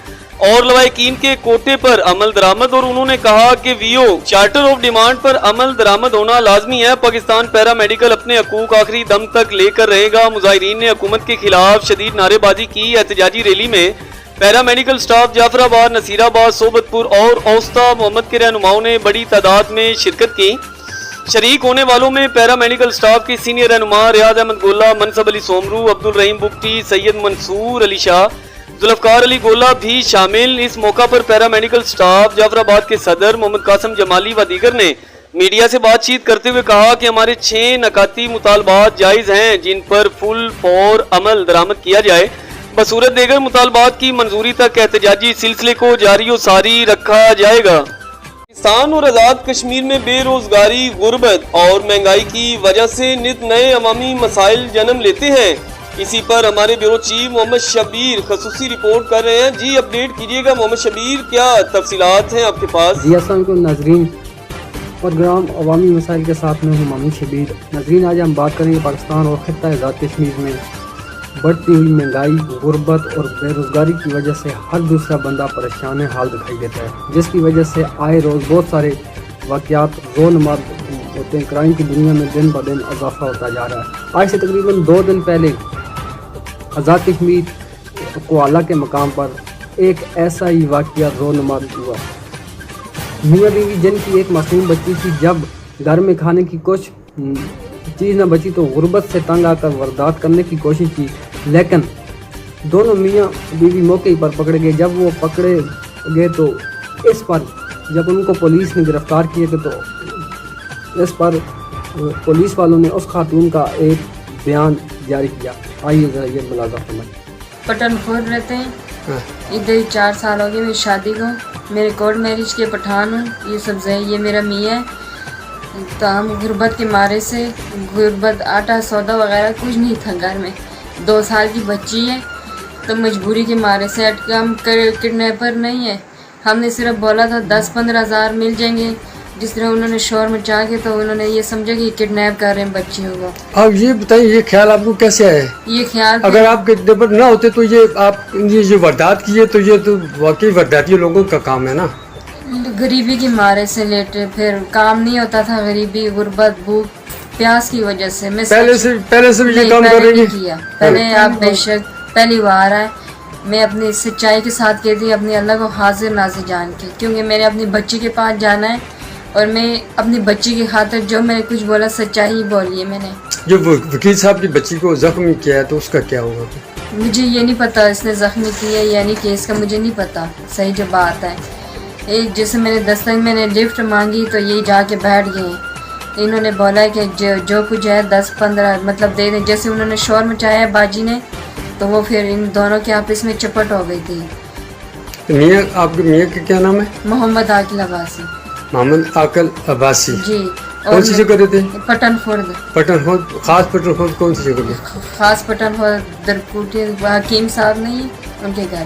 और लवाहिकीन के कोटे पर अमल दरामद। और उन्होंने कहा कि वीओ चार्टर ऑफ डिमांड पर अमल दरामद होना लाजमी है। पाकिस्तान पैरा मेडिकल अपने हकूक आखिरी दम तक लेकर रहेगा। मुजाहिरीन ने हुकूमत के खिलाफ शदीद नारेबाजी की। एहतजाजी रैली में para medical staff Jafrabad, Nasirabad, Sobatpur और औस्ता मोहम्मद के रहनुमाओं ने बड़ी तादाद में शिरकत की। शरीक होने वालों में पैरा मेडिकल स्टाफ के सीनियर रहनुमा रियाज अहमद गोला, मनसब अली सोमरू, अब्दुल रहीम बुक्टी, सैयद मंसूर अली शाह, जुल्फकार अली गोला भी शामिल। इस मौका पर पैरा मेडिकल स्टाफ जाफराबाद के सदर मोहम्मद कासिम जमाली व दीगर ने मीडिया से बातचीत करते हुए कहा कि हमारे 6 नकाती मुतालबात जायज़ हैं, जिन पर फुल फौर अमल दरामद किया जाए। बसूरत देगर मुतालबात की मंजूरी तक एहतजाजी सिलसिले को जारी और सारी रखा जाएगा। पाकिस्तान और आज़ाद कश्मीर में बेरोजगारी, गुर्बत और महंगाई की वजह से नित नए अवामी मसाइल जन्म लेते हैं। इसी पर हमारे ब्यूरो चीफ मोहम्मद शबीर खसूसी रिपोर्ट कर रहे हैं। जी अपडेट कीजिएगा मोहम्मद शबीर, क्या तफसीलात हैं आपके पास? जी अस्सलाम वालेकुम नाज़रीन, प्रोग्राम अवामी मसाइल के साथ में हूँ मोहम्मद शबीर। नाज़रीन, आज हम बात करेंगे पाकिस्तान और खित्ता आज़ाद कश्मीर में बढ़ती हुई महंगाई, गुर्बत और बेरोज़गारी की वजह से हर दूसरा बंदा परेशान हाल दिखाई देता है, जिसकी वजह से आए रोज़ बहुत सारे वाक़यात रोनमार होते हैं। क्राइम की दुनिया में दिन ब दिन इजाफा होता जा रहा है। आज से तकरीबन 2 दिन पहले आज़ाद कश्मीर को आला के मकाम पर एक ऐसा ही वाकया रोनुमार हुआ। मियाँ बीवी जिन की एक मासूम बच्ची थी, जब घर में खाने की कुछ चीज़ न बची तो गुर्बत से तंग आकर वारदात करने की कोशिश की, लेकिन दोनों मियाँ बीवी मौके पर पकड़े गए। जब वो पकड़े गए तो इस पर जब उनको पुलिस ने गिरफ्तार किया तो इस पर पुलिस वालों ने उस खातून का एक बयान जारी किया। आइए जरा ये मुलाजा फरमाइए। पठानकोट रहते हैं, इधर 4 साल हो गए मेरी शादी को। मेरे कोर्ट मैरिज के पठान हूँ, ये सब्ज़ है, ये मेरा मियाँ है। तो हम गुर्बत के मारे से, गुर्बत आटा सौदा वगैरह कुछ नहीं था घर में। 2 साल की बच्ची है, तो मजबूरी के मारे से अटके। हम किडनैपर नहीं है, हमने सिर्फ बोला था 10-15 हज़ार मिल जाएंगे। जिस तरह उन्होंने शोर मचा के तो उन्होंने ये समझा कि किडनैप कर रहे हैं बच्चियों को। आप ये बताइए, ये ख्याल आपको कैसे आया? ये ख्याल अगर आप किडनैपर ना होते तो ये आप ये वारदात की है, तो ये तो वाकई वारदाती लोगों का काम है ना। गरीबी के मारे से लेटे, फिर काम नहीं होता था, गरीबी, गुर्बत, भूख, प्यास की वजह से। मैं पहले से भी ये काम कर रही किया। पहले आप बेशक पहली बार आए, मैं अपनी सच्चाई के साथ कहती अपनी अल्लाह को हाजिर नाजिर जान के, क्योंकि मैंने अपनी बच्ची के पास जाना है और मैं अपनी बच्ची की खातिर जो मैंने कुछ बोला सच्चाई ही बोली है मैंने। जो वकील साहब की बच्ची को जख्मी किया है तो उसका क्या होगा? मुझे ये नहीं पता इसने जख्मी किया या नहीं किया, इसका मुझे नहीं पता सही जो बात है। एक जैसे मैंने लिफ्ट मांगी तो ये जाके बैठ गए। इन्होंने बोला है कि जो कुछ है 10-15 मतलब दे दें। जैसे उन्होंने शोर मचाया बाजी ने, तो वो फिर इन दोनों के आपस में चपट हो गई थी। मियाँ, आपके मियाँ का क्या नाम है? मोहम्मद आकिल अब्बासी। मोहम्मद आकिल अब्बासी जी। कौन सी जगह रहते? पठानकोट। पठानकोट, खास पठानकोट कौन सी जगह पे? खास पठानकोट दरकुटी, हकीम साहब नहीं उनके घर।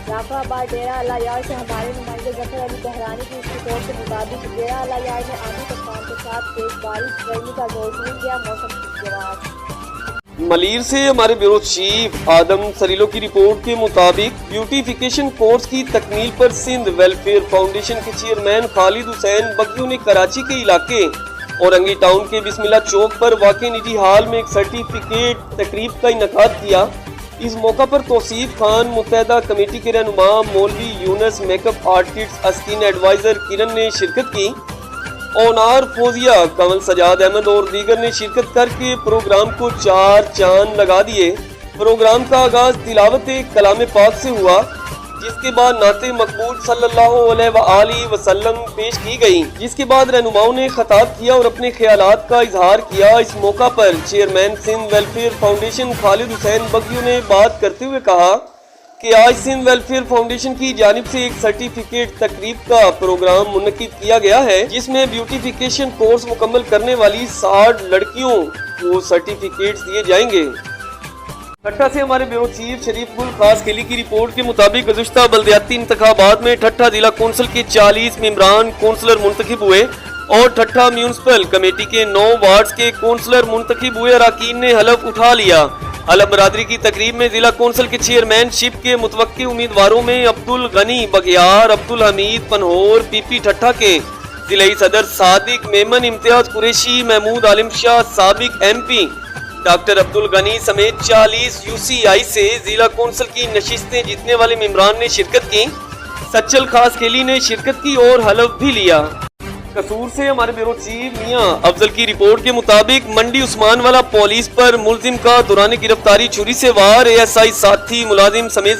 जाफराबाद डेरा अल्लाह यार से हमारे नुमाइंदे जफर अली बहरानी की रिपोर्ट के मुताबिक डेरा अल्लाह यार में आंधी तूफान के साथ तेज बारिश गर्मी का जोर टूट गया। मौसम खुशगवार। मलीर से हमारे ब्यूरो चीफ आदम सरीलो की रिपोर्ट के मुताबिक ब्यूटिफिकेशन कोर्स की तकमील पर सिंध वेलफेयर फाउंडेशन के चेयरमैन खालिद हुसैन बग्गियों ने कराची के इलाके औरंगी टाउन के बिस्मिल्लाह चौक पर वाक़ई निजी हॉल में एक सर्टिफिकेट तकरीब का इनेकाद किया। इस मौका पर तौसीफ खान, मुत्तहदा कमेटी के रहनुमा मौलवी Yunus, makeup artist Erskine adviser किरण ने शिरकत की। ओनार फोजिया, कमल सजाद अहमद और दीगर ने शिरकत करके प्रोग्राम को 4 चांद लगा दिए। प्रोग्राम का आगाज तिलावत कलाम पाक से हुआ, जिसके बाद नाते मकबूल सल्लल्लाहु अलैहि वसल्लम पेश की गई, जिसके बाद रहनुमाओं ने खिताब किया और अपने ख्यालात का इजहार किया। इस मौका पर chairman Sindh welfare foundation Khalid Hussain बग्गियों ने बात करते हुए कहा कि आज सिंध वेलफेयर फाउंडेशन की जानिब से एक सर्टिफिकेट तकरीब का प्रोग्राम मुनक्किद किया गया है, जिसमें ब्यूटिफिकेशन कोर्स मुकम्मल करने वाली 60 लड़कियों को सर्टिफिकेट्स दिए जाएंगे। ठट्ठा से हमारे ब्यूरो चीफ शरीफ गुल खास खेली की रिपोर्ट के मुताबिक गुज़िश्ता बल्दियाती इंतखाबात में ठट्ठा जिला कौंसिल के 40 मेंबरान कौंसलर मुंतखब हुए और ठट्ठा म्यूनसिपल कमेटी के 9 वार्ड्स के कौंसलर मुंतखब हुए। अरकान ने हलफ उठा लिया। हलफ बरादरी की तकरीब में जिला कौंसिल के चेयरमैनशिप के मुतवक्किल उम्मीदवारों में अब्दुल गनी बगियार, अब्दुल हमीद पनहोर, पीपी ठट्ठा के जिलाई सदर सादिक मेमन, इम्तियाज कुरैशी, महमूद आलिम शाह, साबिक MP डॉक्टर अब्दुल गनी समेत 40 UCI से जिला कौंसिल की नशिस्तें जीतने वाले मेंबरान ने शिरकत की। सच्चल खास खेली ने शिरकत की और हलफ भी लिया। कसूर से हमारे ब्यूरो चीफ मियां अफजल की रिपोर्ट के मुताबिक मंडी उस्मान वाला पुलिस पर मुलजिम का दौरान गिरफ्तारी छुरी से वार, ASI साथी मुलाजिम समेत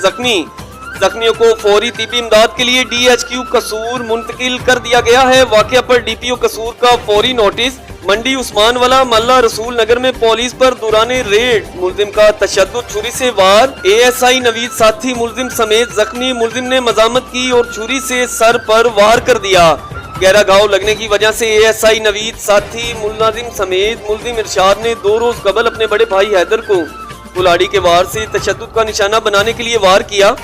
जख्मियों को फौरी तिब्बी इमदाद के लिए DHQ कसूर मुंतकिल कर दिया गया है। वाकया पर DPO कसूर का फौरी नोटिस। मंडी उस्मान वाला मल्ला रसूल नगर में पुलिस पर दौरान रेड मुलजिम का तशद्दुद, छुरी से वार, ASI नवीद साथी मुलजिम समेत जख्मी। मुलजिम ने मजामत की और छुरी से सर पर वार कर दिया। गहरा घाव लगने की वजह से ASI नवीद साथी मुलाजिम समेत मुलजिम इरशाद ने 2 रोज कबल अपने बड़े भाई हैदर को कुल्हाड़ी के वार से तशद्दुद का निशाना बनाने के लिए वार किया।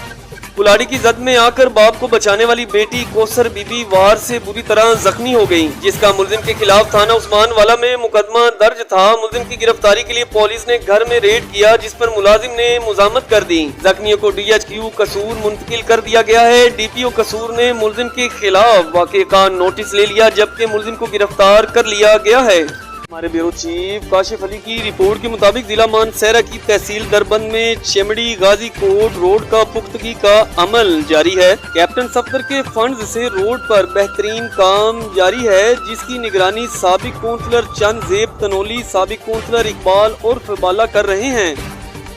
कुल्हाड़ी की जद में आकर बाप को बचाने वाली बेटी कौसर बीबी वार से बुरी तरह जख्मी हो गई, जिसका मुलजिम के खिलाफ थाना उस्मान वाला में मुकदमा दर्ज था। मुलजिम की गिरफ्तारी के लिए पुलिस ने घर में रेड किया, जिस पर मुलाजिम ने मुजामत कर दी। जख्मियों को DHQ कसूर मुंतकिल कर दिया गया है। DPO कसूर ने मुलजिम के खिलाफ वाक़े का नोटिस ले लिया, जबकि मुलजिम को गिरफ्तार कर लिया गया है। हमारे ब्यूरो चीफ काशिफ अली की रिपोर्ट के मुताबिक जिला मानसहरा की तहसील दरबंद में चेमड़ी गाजी कोट रोड का पुख्तगी का अमल जारी है। कैप्टन सफदर के फंड्स से रोड पर बेहतरीन काम जारी है, जिसकी निगरानी साबिक कौंसलर चंद जेब तनोली, साबिक कौंसलर इकबाल और फबाला कर रहे हैं।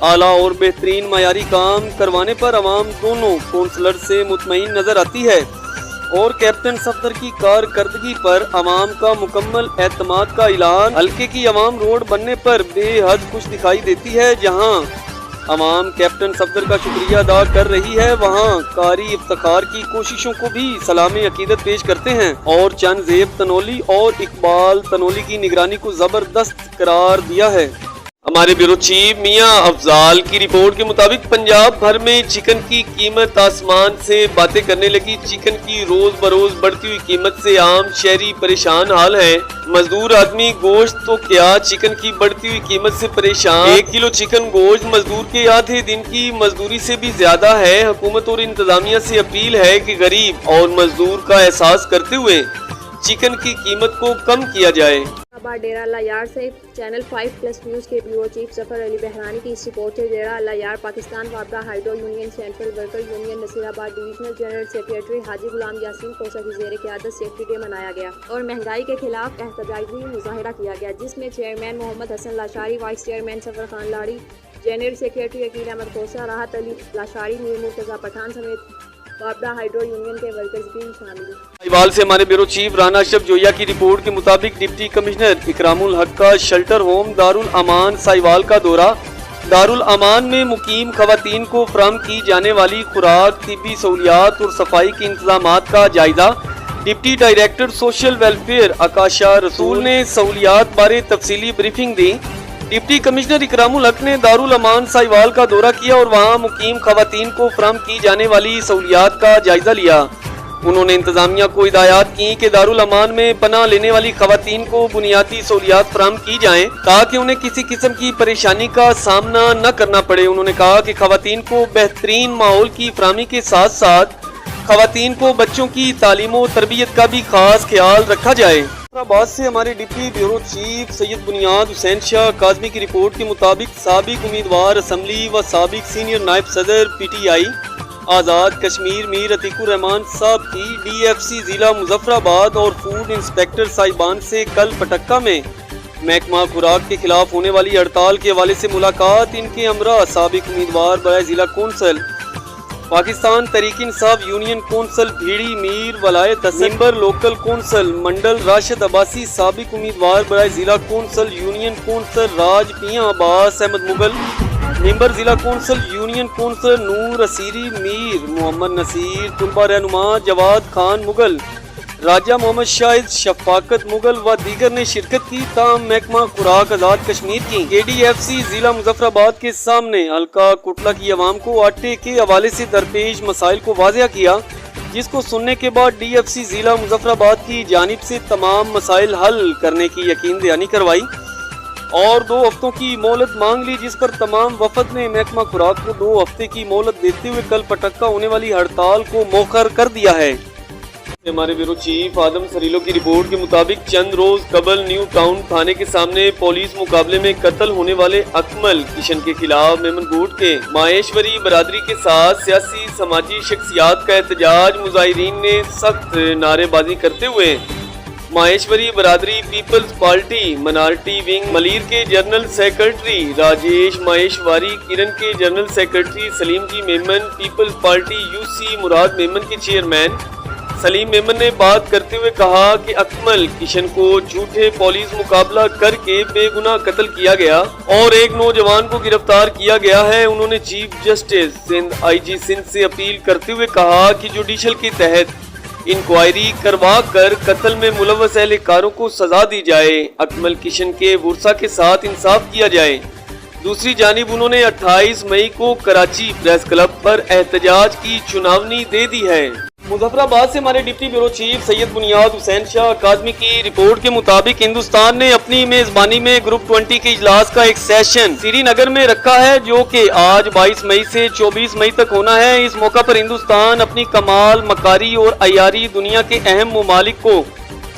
आला और बेहतरीन मयारी काम करवाने पर अवाम दोनों कौंसलर से मुतमईन नजर आती है और कैप्टन सफदर की कारकर्दगी पर अवाम का मुकम्मल एतमाद का ऐलान। हल्के की अवाम रोड बनने पर बेहद खुश दिखाई देती है। जहां अवाम कैप्टन सफदर का शुक्रिया अदा कर रही है, वहां कारी इफ्तिखार की कोशिशों को भी सलाम अकीदत पेश करते हैं और चंद जेब तनोली और इकबाल तनोली की निगरानी को जबरदस्त करार दिया है। हमारे ब्यूरो चीफ मियां अफजाल की रिपोर्ट के मुताबिक पंजाब भर में चिकन की कीमत आसमान से बातें करने लगी। चिकन की रोज बरोज बढ़ती हुई कीमत से आम शहरी परेशान हाल है। मजदूर आदमी गोश्त तो क्या, चिकन की बढ़ती हुई कीमत से परेशान। 1 किलो चिकन गोश्त मजदूर के आधे दिन की मजदूरी से भी ज्यादा है। हुकूमत और इंतजामिया से अपील है कि गरीब और मजदूर का एहसास करते हुए चिकन की कीमत को कम किया जाए। डेरा अल्लाह यार से चैनल 5+ न्यूज़ के ब्यूरो चीफ जफर अली बहरानी की इस रिपोर्ट से डेरा अल्लाह यार पाकिस्तान वापरा hydro union central worker union Naseerabad divisional general secretary Haji Ghulam Yasin Kosa की ज़ेर क़यादत सेफ्टी डे मनाया गया और महंगाई के खिलाफ एहतजाजी मुजाहिरा किया गया, जिसमें chairman Mohammad Hassan Lashari, vice chairman Safar Khan Ladi, general secretary Aqeel Ahmad कोसा, राहत अली लाशारी, मीर मुर्तज़ा पठान समेत वापडा हाइड्रो यूनियन के वर्कर्स भी शामिल हैं। साहिवाल से हमारे ब्यूरो चीफ राना अशरफ जोया की रिपोर्ट के मुताबिक डिप्टी कमिश्नर इकरामुल हक का शेल्टर होम दारुल अमान साहिवाल का दौरा। दारुल अमान में मुकीम खवातीन को फराहम की जाने वाली खुराक, तिब्बी सहूलियात और सफाई के इंतजामात का जायजा। डिप्टी डायरेक्टर सोशल वेलफेयर आकाशा रसूल ने सहूलियात बारे तफसीली ब्रीफिंग दी। डिप्टी कमिश्नर इकरामुल हक ने दारुल अमान साहिवाल का दौरा किया और वहां मुकीम खवातीन को फराहम की जाने वाली सहूलियात का जायजा लिया। उन्होंने इंतजामिया को हिदायत की कि दारुल अमान में पनाह लेने वाली खवातीन को बुनियादी सहूलियात फराहम की जाएं ताकि उन्हें किसी किस्म की परेशानी का सामना न करना पड़े। उन्होंने कहा कि खवातीन को बेहतरीन माहौल की फराहमी के साथ साथ खवातीन को बच्चों की तालीम और तरबियत का भी खास ख्याल रखा जाए। हैदराबाद से हमारे डिप्टी ब्यूरो चीफ सैयद बुनियाद हुसैन शाह काज़मी की रिपोर्ट के मुताबिक साबिक उम्मीदवार असम्बली व साबिक सीनियर नायब सदर PTI आज़ाद कश्मीर मीर अतीकुर रहमान साहब की DFC जिला मुजफ्फराबाद और फूड इंस्पेक्टर साहिबान से कल पटक्का में महकमा खुराक के खिलाफ होने वाली हड़ताल के हवाले से मुलाकात। इनके हमरा साबिक उम्मीदवार बराए जिला council Pakistan Tehreek Insaf union council Bhiri Mir Wilayat member local council Mandal Rashid Abbasi, साबिक उम्मीदवार बराए जिला council union council Raj Piyan Abbas Ahmed Mughal, member जिला council union council Noor Asiri Mir Mohammad Naseer, तुलबा रहनुमा जवाद खान मुगल, राजा मोहम्मद शाहिद शफाकत मुगल व दीगर ने शिरकत की। ताम महकमा खुराक आज़ाद कश्मीर की KDFC जिला मुजफ्फराबाद के सामने हल्का कोटला की आवाम को आटे के हवाले से दरपेश मसाइल को वाज़ेह किया, जिसको सुनने के बाद DFC जिला मुजफ्फराबाद की जानिब से तमाम मसाइल हल करने की यकीन दहानी करवाई और 2 हफ्तों की मोहलत मांग ली, जिस पर तमाम वफद ने महकमा खुराक को 2 हफ्ते की मोहलत देते हुए कल पटक्का होने वाली हड़ताल को मौखर कर दिया है। हमारे ब्यूरो चीफ आदम सरीलो की रिपोर्ट के मुताबिक चंद रोज कबल न्यू टाउन थाने के सामने पुलिस मुकाबले में कत्ल होने वाले अकमल किशन के खिलाफ मेमनगोट के माहेश्वरी बरादरी के साथ सियासी समाजी शख्सियात का एहतजाज। मुजाहिरीन ने सख्त नारेबाजी करते हुए माहेश्वरी बरादरी Peoples Party minority wing Malir के जनरल सेक्रेटरी राजेश माहेश्वरी, किरण के general secretary Salim ji Memon, Peoples Party UC Murad Memon के चेयरमैन सलीम मेमन ने बात करते हुए कहा कि अकमल किशन को झूठे पुलिस मुकाबला करके बेगुनाह कत्ल किया गया और एक नौजवान को गिरफ्तार किया गया है। उन्होंने chief justice Sindh IG Sindh से अपील करते हुए कहा कि जुडिशल के तहत इंक्वायरी करवा कर कत्ल में मुलव्वस एहलकारों को सजा दी जाए। अकमल किशन के वर्सा के साथ इंसाफ किया जाए। दूसरी जानिब उन्होंने 28 मई को कराची प्रेस क्लब पर एहतजाज की चुनावनी दे दी है। मुजफ्फराबाद से हमारे डिप्टी ब्यूरो चीफ सैयद बुनियाद हुसैन शाह काज़मी की रिपोर्ट के मुताबिक हिंदुस्तान ने अपनी मेजबानी में ग्रुप 20 के इजलास का एक सेशन श्रीनगर में रखा है, जो कि आज 22 मई से 24 मई तक होना है। इस मौका पर हिंदुस्तान अपनी कमाल, मकारी और अयारी दुनिया के अहम ममालिक को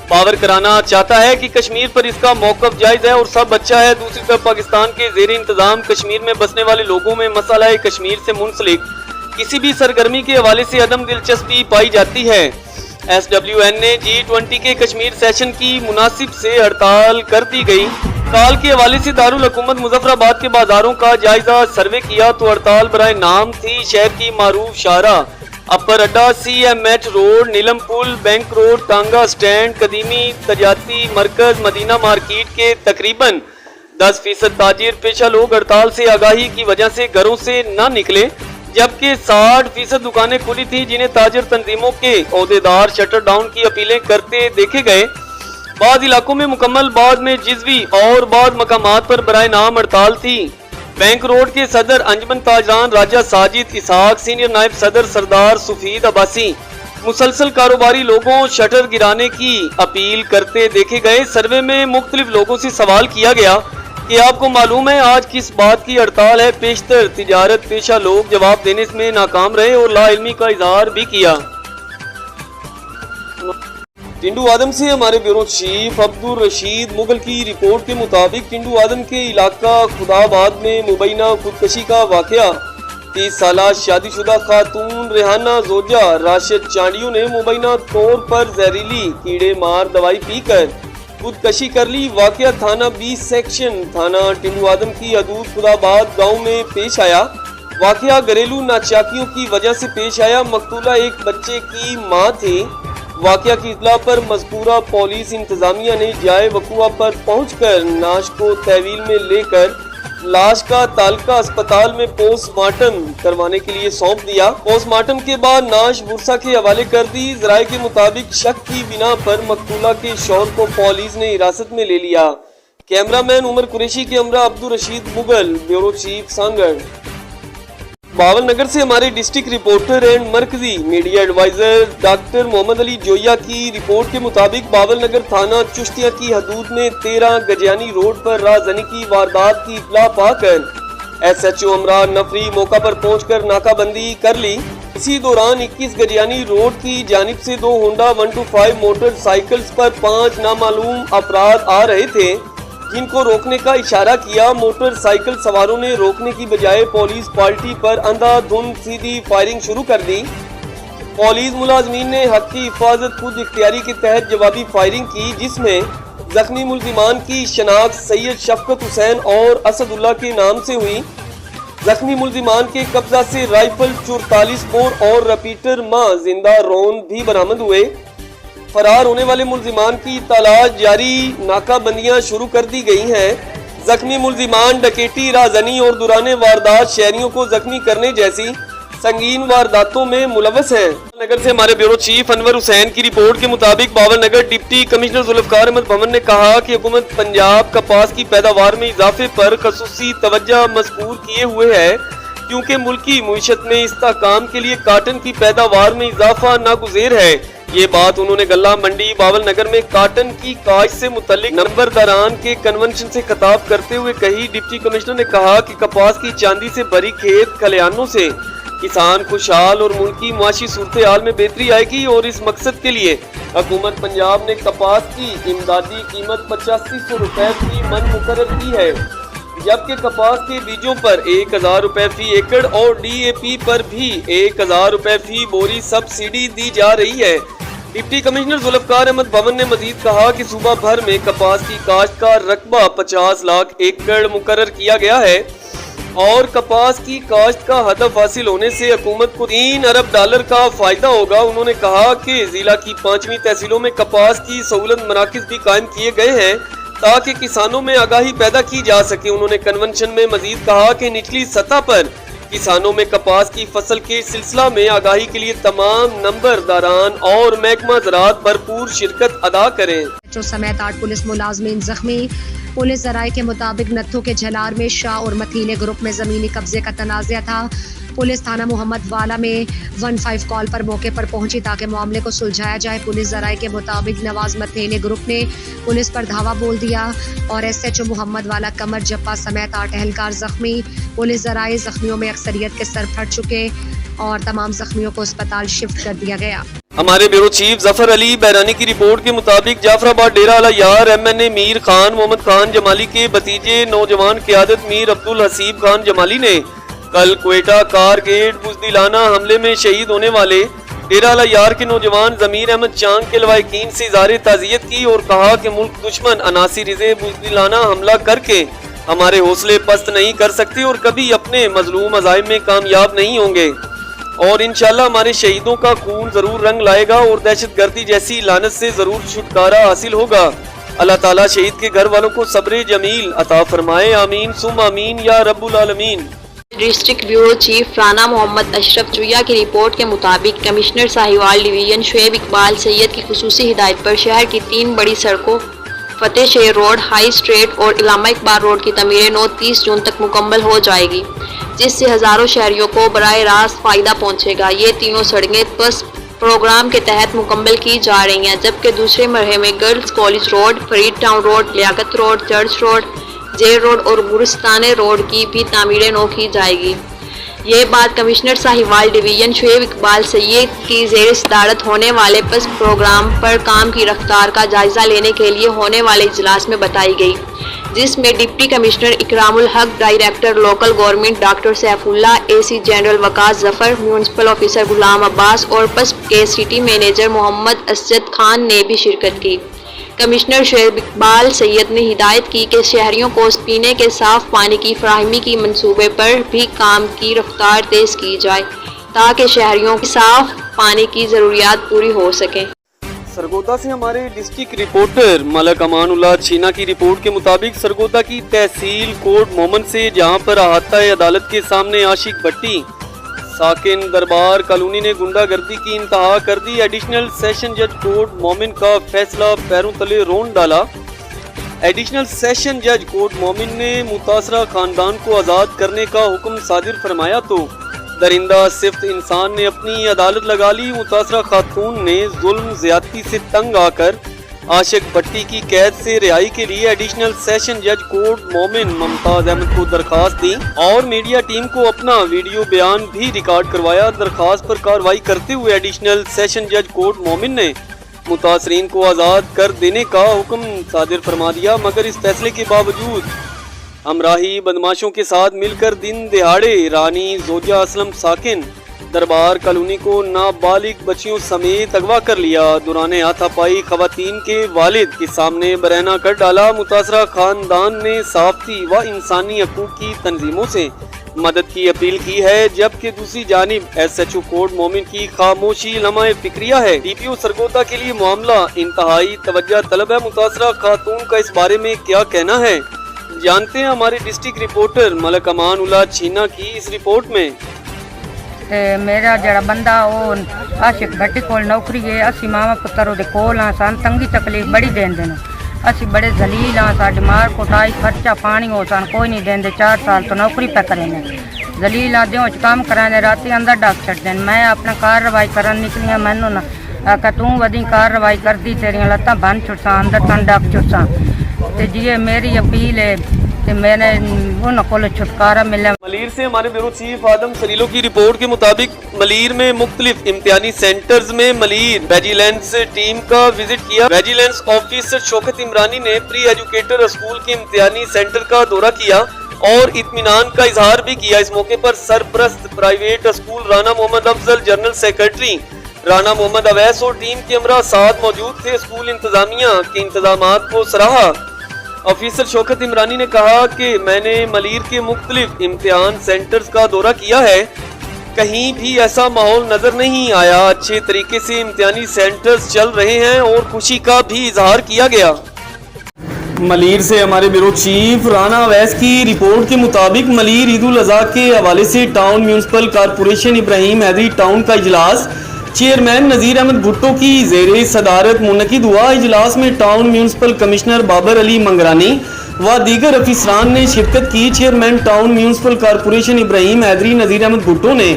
पावर कराना चाहता है कि कश्मीर पर इसका मौक़िफ़ जायज़ है और सब अच्छा है। दूसरी तरफ पाकिस्तान के ज़ेर इंतज़ाम कश्मीर में बसने वाले लोगों में मसला कश्मीर से मुंसलिक किसी भी सरगर्मी के हवाले से अदम दिलचस्पी पाई जाती है। SWN ने G20 के कश्मीर सेशन की मुनासिब से हड़ताल कर दी गई। काल के हवाले से दारुल हुकूमत मुजफ्फराबाद के बाजारों का जायजा सर्वे किया तो हड़ताल बराए नाम थी। शहर की मारूफ शाहरा, अपर अड्डा, CMH रोड, नीलम पुल, बैंक रोड, टांगा स्टैंड, कदीमी तजारती मरकज, मदीना मार्केट के तकरीबन 10% ताजिर पेशा लोग हड़ताल से आगाही की वजह से घरों से न निकले, जबकि 60% दुकानें खुली थी जिन्हें ताजिर तंजीमों के ओहदेदार शटर डाउन की अपीलें करते देखे गए। बाद इलाकों में मुकम्मल, बाद में जिजवी और बाद मकामात पर बराए नाम हड़ताल थी। बैंक रोड के सदर अंजमन ताजरान राजा साजिद इसहाक, सीनियर नायब सदर सरदार सुफीद अब्बासी मुसलसल कारोबारी लोगों शटर गिराने की अपील करते देखे गए। सर्वे में मुख्तलिफ लोगों से सवाल किया गया कि आपको मालूम है आज किस बात की हड़ताल है। पेशतर तिजारत पेशा लोग जवाब देने में नाकाम रहे और लाइल्मी का इजहार भी किया। टिंडू आदम से हमारे ब्यूरो चीफ अब्दुल रशीद मुगल की रिपोर्ट के मुताबिक टिंडू आदम के इलाका खुदाबाद में मुबैना खुदकशी का वाकया 30 साला शादीशुदा खातून रेहाना जोजा राशिद चांडियों ने मुबैना तौर पर जहरीली कीड़े मार दवाई पीकर खुदकशी कर ली। वाकया थाना 20 सेक्शन थाना टिंडू आदम की हदूद खुदाबाद गाँव में पेश आया। वाकया घरेलू नाचाकियों की वजह से पेश आया। मकतूला एक बच्चे की माँ थी। वाकया की इतला पर मज़कूरा पुलिस इंतजामिया ने जाए वक़ुआ पर पहुंचकर नाश को तहवील में लेकर लाश का तालका अस्पताल में पोस्टमार्टम करवाने के लिए सौंप दिया। पोस्टमार्टम के बाद नाश बुरसा के हवाले कर दी। ज़राए के मुताबिक शक की बिना पर मकतूला के शौहर को पुलिस ने हिरासत में ले लिया। कैमरामैन उमर कुरैशी के हमरा Abdul Rashid Mughal, bureau chief Sanghar. Bahawalnagar से हमारे डिस्ट्रिक्ट रिपोर्टर एंड मरकजी media adviser doctor Mohammad Ali Joya की रिपोर्ट के मुताबिक बावल नगर थाना चुश्तिया की हदूद में 13 गजियानी रोड पर राजनी की वारदात की इत्तला पाकर SHO हमरा नफरी मौका पर पहुंचकर नाकाबंदी कर ली। इसी दौरान 21 गजियानी रोड की जानिब से 2 होंडा 125 मोटरसाइकिल्स पर 5 नामालूम अपराध आ रहे थे, जिनको रोकने का इशारा किया। मोटरसाइकिल सवारों ने रोकने की बजाय पुलिस पार्टी पर अंधाधुंध सीधी फायरिंग शुरू कर दी। पुलिस मुलाजमीन ने हक की हिफाजत खुद इख्तियारी के तहत जवाबी फायरिंग की, जिसमें जख्मी मुल्जिमान की शनाख्त सैयद शफकत हुसैन और असदुल्ला के नाम से हुई। जख्मी मुल्जिमान के कब्जा से राइफल 44 बोर और रिपीटर मां जिंदा रौंद भी बरामद हुए। फरार होने वाले मुल्जिमान की तलाश जारी, नाकाबंदियां शुरू कर दी गई हैं। जख्मी मुल्जिमान डकैती, राजनी और दुराने वारदात शहरियों को जख्मी करने जैसी संगीन वारदातों में मुलव्वस हैं। नगर से हमारे ब्यूरो चीफ अनवर हुसैन की रिपोर्ट के मुताबिक बावल नगर डिप्टी कमिश्नर जुल्फकार अहमद भवन ने कहा कि हुकूमत पंजाब कपास की पैदावार में इजाफे पर खसूसी तवज्जो मज़कूर किए हुए है, क्योंकि मुल्की मुईशत में इस्तेहकाम के लिए काटन की पैदावार में इजाफा नागुज़ेर है। ये बात उन्होंने गल्ला मंडी बावल नगर में काटन की काश्त से मुतल्लिक नंबरदारान के कन्वेंशन से खिताब करते हुए कही। डिप्टी कमिश्नर ने कहा कि कपास की चांदी से भरी खेत खलिहानों से किसान खुशहाल और मुल्क की मुआशी सूरत हाल में बेहतरी आएगी और इस मकसद के लिए हुकूमत पंजाब ने कपास की इमदादी कीमत 8500 रुपए फी मन मुकर्रर की है, जबकि कपास के बीजों पर 1000 रुपए फी एकड़ और DAP पर भी 1000 रुपए फी बोरी सब्सिडी दी जा रही है। डिप्टी कमिश्नर जुल्फकार अहमद भवन ने मजीद कहा कि सूबा भर में कपास की काश्त का रकबा 50 लाख एकड़ मुकर्रर किया गया है और कपास की काश्त का हदफ हासिल होने से हुकूमत को $3 अरब का फायदा होगा। उन्होंने कहा कि जिला की 5वीं तहसीलों में कपास की सहूलत मराकज़ भी कायम किए गए हैं ताकि किसानों में आगाही पैदा की जा सके। उन्होंने कन्वेंशन में मजीद कहा कि निचली सतह पर किसानों में कपास की फसल के सिलसिला में आगाही के लिए तमाम नंबरदारान और महकमा ज़राअत भरपूर शिरकत अदा करें। समेत 8 पुलिस मुलाजमीन जख्मी। पुलिस ज़राए के मुताबिक नत्थू के झलार में शाह और मथीले ग्रुप में ज़मीनी कब्जे का तनाज़ा था। पुलिस थाना मोहम्मद वाला में 15 कॉल पर मौके पर पहुंची ताकि मामले को सुलझाया जाए। पुलिस ज़राए के मुताबिक नवाज मथेले ग्रुप ने पुलिस पर धावा बोल दिया और SHO मोहम्मद वाला कमर जप्पा समेत 8 एहलकार जख्मी। पुलिस ज़राए जख्मियों में अक्सरियत के सर फट चुके और तमाम जख्मियों को अस्पताल शिफ्ट कर दिया गया। हमारे ब्यूरो चीफ जफर अली बैरानी की रिपोर्ट के मुताबिक जाफराबाद डेरा आला यार MNA मीर खान मोहम्मद खान जमाली के भतीजे नौजवान क़यादत मीर अब्दुल हसीब खान जमाली ने कल क्वेटा कार गेट बुज़दिलाना हमले में शहीद होने वाले डेरा आला यार के नौजवान ज़मीर अहमद चांग के लवाहिकीन से इज़हार ताज़ियत की और कहा कि मुल्क दुश्मन अनासिर बुज़दिलाना हमला करके हमारे हौसले पस्त नहीं कर सकते और कभी अपने मजलूम अज़ाइम में कामयाब नहीं होंगे और इंशाल्लाह हमारे शहीदों का खून जरूर रंग लाएगा और दहशतगर्दी जैसी लानत से जरूर छुटकारा हासिल होगा। अल्लाह ताला शहीद के घर वालों को सब्र जमील अता फरमाए, आमीन सुम आमीन या रब्बुल आलमीन। District bureau chief Rana Mohammad Ashraf Joya की रिपोर्ट के मुताबिक कमिश्नर साहिवाल डिवीजन शुएब इकबाल सैयद की खुसूसी हिदायत पर शहर की 3 बड़ी सड़कों फतेह शहर रोड, हाई स्ट्रीट और इलामा इकबाल रोड की तमीरें 9-30 जून तक मुकम्मल हो जाएगी, जिससे हज़ारों शहरियों को बराह रास्त फ़ायदा पहुँचेगा। ये तीनों सड़कें बस प्रोग्राम के तहत मुकम्मल की जा रही हैं, जबकि दूसरे मरहले में girls college road, Farid town road, Liaquat road, church road, jail road और गुलिस्तान रोड की भी तामीरें नौ की जाएगी। ये बात कमिश्नर साहिवाल डिवीजन शुएब इकबाल सैयद की ज़ेर सदारत होने वाले पस प्रोग्राम पर काम की रफ्तार का जायज़ा लेने के लिए होने वाले इजलास में बताई गई, जिसमें deputy commissioner Ikramul Haq, director local government doctor Saifullah, AC general Waqas Zafar, municipal officer Ghulam Abbas और पस्प के सिटी मैनेजर मोहम्मद असद खान ने भी शिरकत की। कमिश्नर शुएब इकबाल सैयद ने हिदायत की कि शहरियों को पीने के साफ पानी की फराहमी की मंसूबे पर भी काम की रफ्तार तेज की जाए, ताकि शहरियों की साफ पानी की ज़रूरियात पूरी हो सके। सरगोदा से हमारे डिस्ट्रिक्ट रिपोर्टर मलक अमानुल्लाह छीना की रिपोर्ट के मुताबिक सरगोदा की तहसील कोट मोमन से जहां पर अहाता अदालत के सामने आशिक भट्टी साकिन दरबार कॉलोनी ने गुंडागर्दी की इंतहा कर दी। एडिशनल सेशन जज कोर्ट मोमिन का फैसला पैरों तले रोन डाला। एडिशनल सेशन जज कोर्ट मोमिन ने मुतासरा खानदान को आज़ाद करने का हुक्म सादिर फरमाया तो दरिंदा सिफ्त इंसान ने अपनी अदालत लगा ली। मुतासरा खातून ने जुल्म ज्यादती से तंग आकर आशिक भट्टी की कैद से रिहाई के लिए एडिशनल सेशन जज कोर्ट मोमिन मुमताज अहमद को दरखास्त दी और मीडिया टीम को अपना वीडियो बयान भी रिकॉर्ड करवाया। दरखास्त पर कार्रवाई करते हुए एडिशनल सेशन जज कोर्ट मोमिन ने मुतासरीन को आज़ाद कर देने का हुक्म सादिर फरमा दिया, मगर इस फैसले के बावजूद हमराही बदमाशों के साथ मिलकर दिन दिहाड़े रानी जोजा असलम साकिन दरबार कॉलोनी को नाबालिग बच्चियों समेत अगवा कर लिया। दौरान हाथापाई खवातीन के वालिद के सामने बरहना कर डाला। मुतासरा खानदान ने साफ़ती व इंसानी हकूक़ की तंजीमों से मदद की अपील की है, जबकि दूसरी जानिब SHO कोर्ट मोमिन की खामोशी लम्हा फिक्रिया है। DPO सरगोदा के लिए मामला इंतहाई तवज्जो तलब है। मुतासरा खातून का इस बारे में क्या कहना है, जानते हैं हमारे डिस्ट्रिक्ट रिपोर्टर मलक अमानुल्लाह छीना की इस रिपोर्ट में। ते मेरा जड़ा बंदा वो आशिक भट्टी कोल नौकरी है, असी मामा पुत्र ओदे कोल हाँ, सान तंगी तकलीफ बड़ी देन देन, असी बड़े जलील हाँ, साडी मार कुटाई खर्चा पानी हो सान कोई नहीं देंदे। 4 साल तो नौकरी पे करें जलील हाँ, दियों काम कराने राती अंदर डाक छड़ देन। मैं अपना कार्रवाई करन निकली, मैनू ना आका तू वधी कार्रवाई कर दी, तेरिया लत्तां बन छुड़सा अंदर तन डाक छुड़सा। ते जी मेरी अपील है कि मैंने उन को छुटकारा मिला। मलीर से हमारे ब्यूरो चीफ आदम सरीलो की रिपोर्ट के मुताबिक मलीर में मुख्तलिफ इम्तिहानी सेंटर्स में मलीर विजिलेंस टीम का विजिट किया। विजिलेंस ऑफिसर शौकत इमरानी ने प्री एजुकेटर स्कूल के इम्तिहानी सेंटर का दौरा किया और इत्मीनान का इजहार भी किया। इस मौके पर सरप्रस्त private school Rana Mohammad Afzal, general secretary Rana Mohammad Awais और टीम के अमरा साथ मौजूद थे। स्कूल इंतजामिया के इंतजामात को सराहा। ऑफिसर शौकत इमरानी ने कहा कि मैंने मलीर के मुख्तलिफ इम्तिहान सेंटर्स का दौरा किया है, कहीं भी ऐसा माहौल नजर नहीं आया। अच्छे तरीके से इम्तिहानी सेंटर्स चल रहे हैं और खुशी का भी इजहार किया गया। मलीर से हमारे ब्यूरो चीफ राना अवैस की रिपोर्ट के मुताबिक मलीर ईद उल अज़हा के हवाले से town municipal corporation Ibrahim Haidari town का इजलास चेयरमैन नज़ीर अहमद भुट्टो की ज़ेरे सदारत मुनक़िद हुआ। इजलास में town municipal commissioner Babar Ali Mangrani व दीगर अफसरान ने शिरकत की। Chairman town municipal corporation Ibrahim Haideri Nazir Ahmed Bhutto ने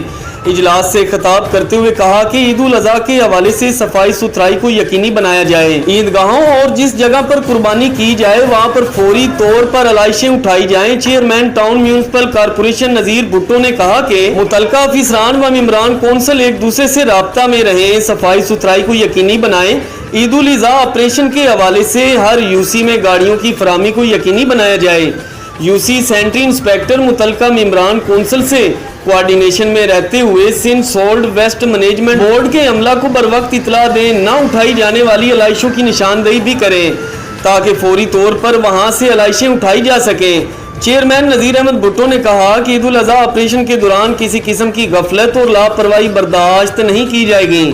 इजलास से खिताब करते हुए कहा कि ईद उल अज़हा के हवाले से सफाई सुथराई को यकीनी बनाया जाए। ईदगाहों और जिस जगह पर कुर्बानी की जाए वहां पर फौरी तौर पर अलाइशें उठाई जाएं। चेयरमैन टाउन म्यूनिसिपल कॉर्पोरेशन नज़ीर भुट्टो ने कहा कि मुतलका अफसरान व मेंबरान कौंसिल एक दूसरे से राब्ता में रहें, सफाई सुथराई को यकीनी बनाएं। ईद उल अज़हा ऑपरेशन के हवाले से हर यूसी में गाड़ियों की फराहमी को यकीनी बनाया जाए। यूसी सेंट्री इंस्पेक्टर मुतलका मेंबरान कौंसिल से कोऑर्डिनेशन में रहते हुए Sindh solid waste management board के अमला को बर वक्त इतला दें, न उठाई जाने वाली अलाइशों की निशानदेही भी करें ताकि फौरी तौर पर वहां से अलाइशें उठाई जा सकें। चेयरमैन नज़ीर अहमद भुट्टो ने कहा कि ईद उल अज़हा ऑपरेशन के दौरान किसी किस्म की गफलत और लापरवाही बर्दाश्त नहीं की जाएगी।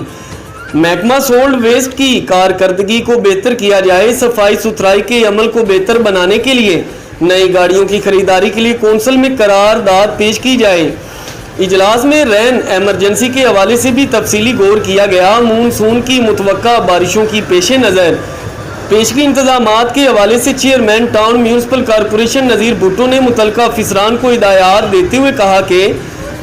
महकमा सोल्ट वेस्ट की कारकर्दगी को बेहतर किया जाए। सफाई सुथराई के अमल को बेहतर बनाने के लिए नई गाड़ियों की खरीदारी के लिए कौंसिल में करारदाद पेश की जाए। इजलास में रैन एमरजेंसी के हवाले से भी तफसीली गौर किया गया। मानसून की मुतवक्का बारिशों की पेश नज़र पेशगी इंतजामात के हवाले से चेयरमैन टाउन म्यूनिसिपल कॉर्पोरेशन नज़ीर भुट्टो ने मुतलका अफसरान को हिदायत देते हुए कहा कि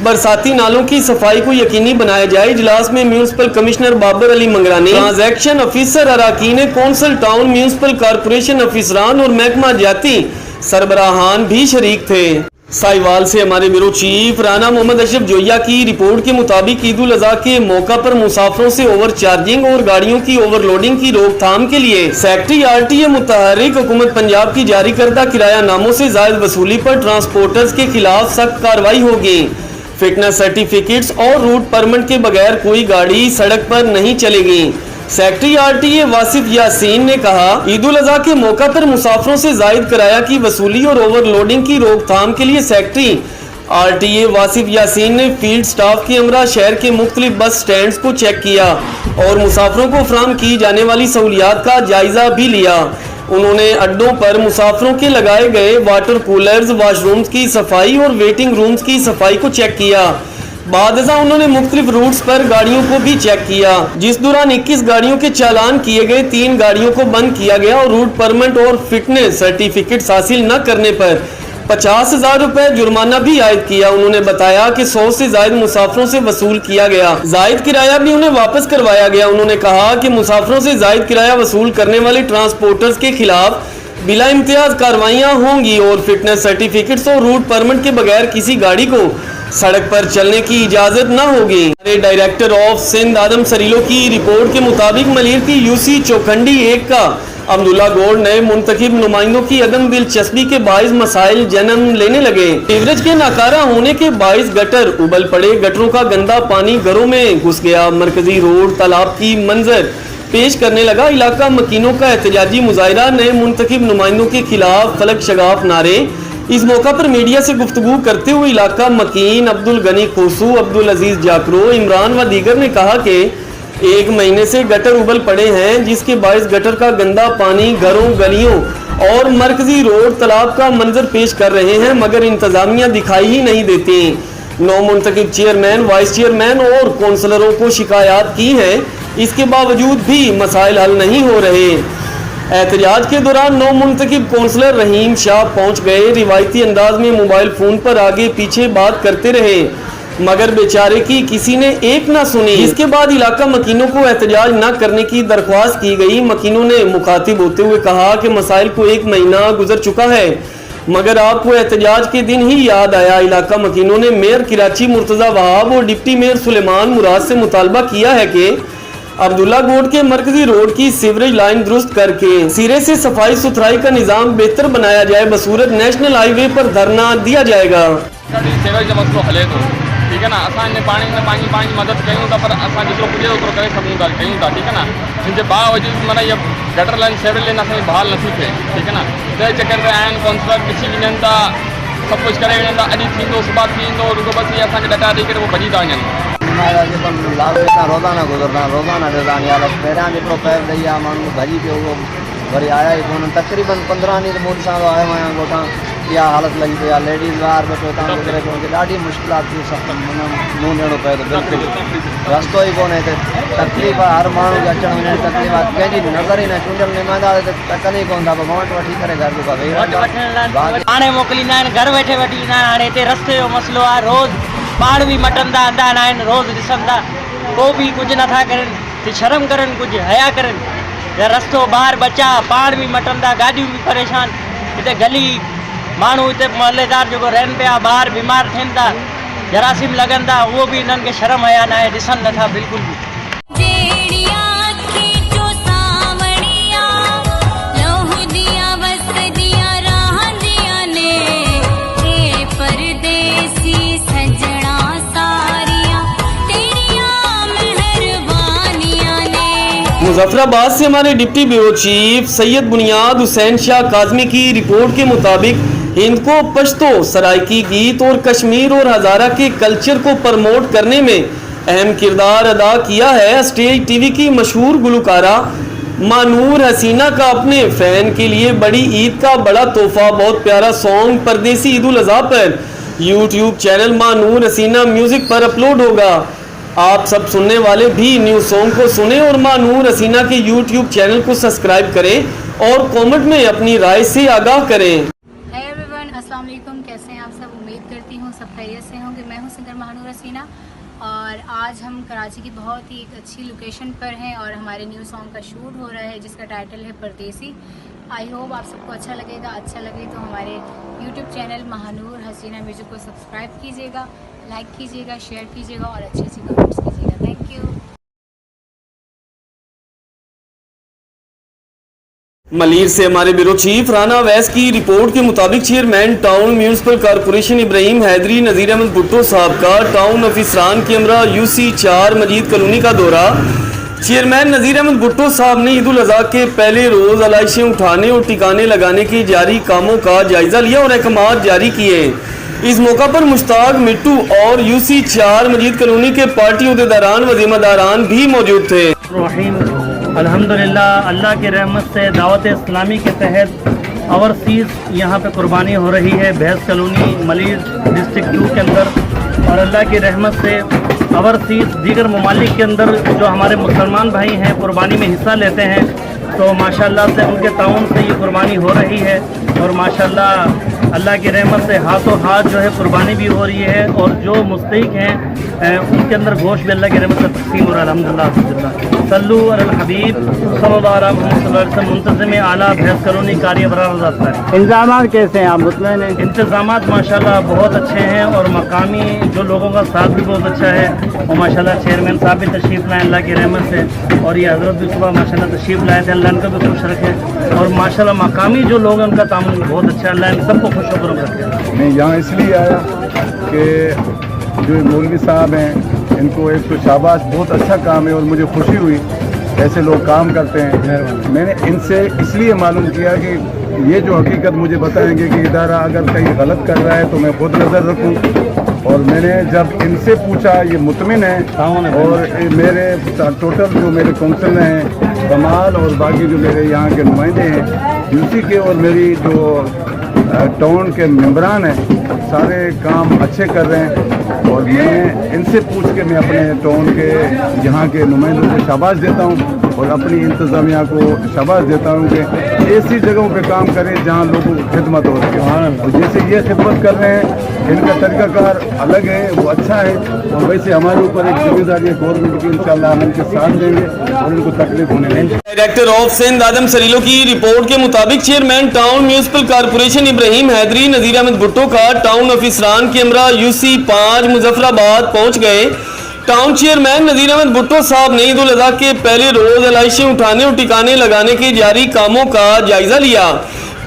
बरसाती नालों की सफाई को यकीनी बनाया जाए। इजलास में municipal commissioner Babar Ali Mangrani, transaction officer अराकीन कौंसिल टाउन म्यूनिसिपल कॉर्पोरेशन अफसरान और महकमा जाती सरबराहान भी शरीक थे। साहिवाल से हमारे ब्यूरो चीफ राना मोहम्मद अशरफ जोया की रिपोर्ट के मुताबिक ईद उल अज़हा के मौका पर मुसाफिरों से ओवर चार्जिंग और गाड़ियों की ओवरलोडिंग की रोकथाम के लिए सेक्रेटरी आरटीए मुतहर्रिक हुकूमत पंजाब की जारी करदा किराया नामों से जायद वसूली पर ट्रांसपोर्टर्स के खिलाफ सख्त कार्रवाई होगी। फिटनेस सर्टिफिकेट्स और रूट परमिट के बगैर कोई गाड़ी सड़क पर नहीं चलेगी। सेक्रेटरी आरटीए वासिफ यासीन ने कहा, ईद उल अज़हा के मौका पर मुसाफिरों से जायद किराया की वसूली और ओवरलोडिंग की रोकथाम के लिए सेक्रेटरी आरटीए वासिफ यासीन ने फील्ड स्टाफ के हमरा शहर के मुख्तलिफ बस स्टैंड को चेक किया और मुसाफिरों को फराहम की जाने वाली सहूलियात का जायजा भी लिया। उन्होंने अड्डों पर मुसाफिरों के लगाए गए वाटर कूलर्स, वाशरूम्स की सफाई और वेटिंग रूम्स की सफाई को चेक किया। बाद उन्होंने मुख्तलिफ रूट्स पर गाड़ियों को भी चेक किया, जिस दौरान 21 गाड़ियों के चालान किए गए, 3 गाड़ियों को बंद किया गया और रूट परमिट और फिटनेस सर्टिफिकेट हासिल न करने पर 50,000 रुपए जुर्माना भी आयद किया। उन्होंने बताया कि 100 से ज्यादा मुसाफिरों से वसूल किया गया, जायद किराया भी उन्हें वापस करवाया गया। उन्होंने कहा कि मुसाफिरों से जायद किराया वसूल करने वाले ट्रांसपोर्टर्स के खिलाफ बिला इम्तियाज कार्रवाइयां होंगी और फिटनेस सर्टिफिकेट्स और रूट परमिट के बगैर किसी गाड़ी को सड़क पर चलने की इजाजत न होगी। डायरेक्टर ऑफ सिंध आदम सरीलो की रिपोर्ट के मुताबिक मलीर की यूसी चौखंडी 1 का अब्दुल्ला गौड़ नए मुंतखब नुमाइंदों की अदम दिलचस्पी के बाइस मसाइल जन्म लेने लगे। सीवरेज के नाकारा होने के बाइस गटर उबल पड़े, गटरों का गंदा पानी घरों में घुस गया, मरकजी रोड तालाब की मंजर पेश करने लगा। इलाका मकीनों का एहतजाजी मुजाहिरा, नए मुंतखब नुमाइंदों के खिलाफ फलक शगाफ नारे। इस मौका पर मीडिया से गुफ्तगू करते हुए इलाका मकीन अब्दुल गनी खोसू, अब्दुल अजीज जाकरो, इमरान व दीगर ने कहा कि 1 महीने से गटर उबल पड़े हैं, जिसके बायस गटर का गंदा पानी घरों, गलियों और मरकजी रोड तालाब का मंजर पेश कर रहे हैं, मगर इंतजामिया दिखाई ही नहीं देती। 9 मुंतखब चेयरमैन, वाइस चेयरमैन और कौंसलरों को शिकायत की है, इसके बावजूद भी मसाइल हल नहीं हो रहे। एहतजाज के दौरान 9 मुंतखब कौंसलर रहीम शाह पहुंच गए, रिवायती अंदाज में मोबाइल फोन पर आगे पीछे बात करते रहे, मगर बेचारे की किसी ने एक ना सुनी। इसके बाद इलाका मकीनों को एहतजाज न करने की दरख्वास्त की गई। मकीनों ने मुखातिब होते हुए कहा कि मसाइल को 1 महीना गुजर चुका है, मगर आपको एहतजाज के दिन ही याद आया। इलाका मकीनों ने मेयर कराची मुर्तजा वहाब और डिप्टी मेयर सुलेमान मुराद से मुतालबा किया है कि अब्दुल्ला गौड़ के मरकजी रोड की सीवरेज लाइन दुरुस्त करके सिरे से सफाई सुथराई का निजाम बेहतर बनाया जाए। बसूरत नेशनल हाईवे पर धरना दिया जाएगा। सीवरेज जो मसलो हले तो ठीक है ना, असां पानी में पानी मदद कयूं था, पर असां जितरो पुजे उतरो करे सघूं था, कयूं था, ठीक है ना। इनके बावजूद माना ये गटर लाइन सीवरेज लाइन असांजी बहाल नथी थिए, ठीक है ना। तंहिं चकर में आहिनि कौंसलर ॾिसी वञनि था, सभु कुझु करे वञनि था, अॼु थींदो सुभाणे थींदो, रुगो बस इहे असांखे डटा ॾेई करे उहो भॼी था वञनि। रोज़ाना गुज़रदा, रोज़ाना ॾिसंदा यार, पहिरियां जेतिरो पैर ॾेई आहे माण्हू भॼी पियो, उहो वरी आया ई कोन। तक़रीबन 15 ॾींहं मूं ॾिसां थो आयो आहियां ॻोठां, इहा हालत लॻी पई आहे। लेडीज़ ॿाहिरि वेठो तव्हां गुज़रे पियो, ॾाढी मुश्किलात थियूं, सभु मुंहुं ॾियणो पए थो, बिल्कुलु रस्तो ई कोन्हे हिते। तकलीफ़ आहे हर माण्हू खे अचणु वञणु तकलीफ़ आहे, कंहिंजी नज़र ई न चूंडियल निमांदा टकनि ई कोन था, वोट वठी करे घर जो वेही हाणे मोकिलींदा आहिनि, घर वेठे वठी ईंदा आहिनि। हाणे हिते रस्ते जो मसइलो आहे, रोज़ पाण भी मटंदा अंदा आहिनि रोज़ ॾिसंदा को भी कुछ नथा करनि कि शर्म करनि कुछ हया करनि या रस्तो ॿार बच्चा पाण भी मटंदा गाॾियूं भी परेशान हिते गली माण्हू हिते मोहल्लेदार जेको रहनि पिया ॿार बीमार थियनि था जरासीम लॻनि था उहो भी हिननि खे शर्म हया न आहे ॾिसनि नथा बिल्कुलु भी मुजफ्फराबाद से हमारे डिप्टी ब्यूरो चीफ सैयद बुनियाद हुसैन शाह काज़मी की रिपोर्ट के मुताबिक हिंद को पश्तो सराइकी गीत और कश्मीर और हज़ारा के कल्चर को प्रमोट करने में अहम किरदार अदा किया है स्टेज टीवी की मशहूर गुलकारा मानूर हसीना का अपने फैन के लिए बड़ी ईद का बड़ा तोहफा बहुत प्यारा सॉन्ग परदेसी ईद उल अज़हा पर यूट्यूब चैनल मानूर हसीना म्यूजिक पर अपलोड होगा। आप सब सुनने वाले भी न्यू सॉन्ग को सुने और मानूर हसीना के यूट्यूब चैनल को सब्सक्राइब करें और कमेंट में अपनी राय से आगाह करें। हाय एवरीवन, अस्सलाम वालेकुम। कैसे हैं आप सब? उम्मीद करती हूँ सब खैरियत से होंगे। मैं हूँ सिंगर मानूर हसीना और आज हम कराची की बहुत ही एक अच्छी लोकेशन पर हैं और हमारे न्यू सॉन्ग का शूट हो रहा है जिसका टाइटल है परदेसी। आई होप आप सबको अच्छा लगेगा। अच्छा लगे तो हमारे यूट्यूब चैनल महानूर हसीना म्यूजिक को सब्सक्राइब कीजिएगा, लाइक कीजिएगा, शेयर कीजिएगा और अच्छी अच्छी कमेंट्स कीजिएगा। Thank you. मलीर से हमारे ब्यूरो चीफ राना अवैस की रिपोर्ट के मुताबिक chairman town municipal corporation Ibrahim Haideri Nazir Ahmed Bhutto साहब का टाउन अफसरान के हमरा UC 4 मजीद कॉलोनी का दौरा। चेयरमैन नज़ीर अहमद भुट्टो साहब ने ईद उल अज़हा के पहले रोज़ अलाइशें उठाने और टिकाने लगाने के जारी कामों का जायजा लिया और अहकामात जारी किए। इस मौका पर मुश्ताक मिट्टू और UC 4 मजीद कॉलोनी के पार्टी अहदेदारान व जिम्मेदारान भी मौजूद थे। अल्हम्दुलिल्लाह अल्लाह की रहमत से दावत इस्लामी के तहत ओवरसीज़ यहाँ पे कुर्बानी हो रही है भैंस कॉलोनी मलीर डिस्ट्रिक्ट 2 के अंदर और अल्लाह की रहमत से ओवरसीज़ दीगर ममालिक के अंदर जो हमारे मुसलमान भाई हैं कुर्बानी में हिस्सा लेते हैं तो माशाल्लाह से उनके ताउन से ये कुर्बानी हो रही है और माशाल्लाह अल्लाह की रहमत से हाथों हाथ जो है कुर्बानी भी हो रही है और जो मुस्तहिक हैं उनके अंदर गोश्त भी अल्लाह की रहमत से तकसीम हो रहा है। अल्हम्दुलिल्लाह सल्लु अलल हबीब सल्लल्लाहु अलैहि वसल्लम मुंतज़िम आला भैंस कॉलोनी कार्य बराबर। इंतज़ामात कैसे हैं आप? मुतमईन हैं? इंतज़ामात माशाल्लाह बहुत अच्छे हैं और मकामी जो लोगों का साथ भी बहुत अच्छा है और माशाल्लाह चेयरमैन साहब भी तशरीफ़ लाए अल्लाह की रहमत से और ये हज़रत भी सुबह माशाल्लाह तशरीफ़ लाए थे। अल्लाह इनको भी खुश रखे और माशाल्लाह मकामी जो लोग हैं उनका तामुन बहुत अच्छा है। अल्लाह इन सबको खुश रखे। मैं यहाँ इसलिए आया कि जो मौलवी साहब हैं इनको एक तो शाबाश बहुत अच्छा काम है और मुझे खुशी हुई ऐसे लोग काम करते हैं। मैंने इनसे इसलिए मालूम किया कि ये जो हकीकत मुझे बताएंगे कि इदारा अगर कहीं गलत कर रहा है तो मैं खुद नज़र रखूं और मैंने जब इनसे पूछा ये मुतमिन है और मेरे टोटल जो मेरे काउंसिल हैं कमाल और बाकी जो मेरे यहाँ के नुमाइंदे हैं UC के और मेरी जो टाउन के मेंबरान हैं सारे काम अच्छे कर रहे हैं और मैं इनसे पूछ के मैं अपने टाउन के यहाँ के नुमाइंदों को शाबाश देता हूँ और अपनी इंतज़ामिया को शाबाश देता हूँ कि ऐसी जगहों पे काम करें जहाँ लोगों को खिदमत हो रही है और जैसे ये खिदमत कर रहे हैं इनका तरीक़ाकार अलग है वो अच्छा है और वैसे हमारे ऊपर एक जिम्मेदारी है गवर्नमेंट की इंशाअल्लाह हम इनके साथ देंगे और इनको तकलीफ होने देंगे। डायरेक्टर ऑफ सिंध आदम सरीलो की रिपोर्ट के मुताबिक chairman town municipal corporation Ibrahim Haideri Nazir Ahmed Bhutto का टाउन अफसरान के हमरा UC 5 मुजफ्फराबाद पहुँच गए। टाउन चेयरमैन नज़ीर अहमद भुट्टो साहब ने ईद उल अज़हा के पहले रोज़ अलाइशें उठाने और टिकाने लगाने के जारी कामों का जायजा लिया।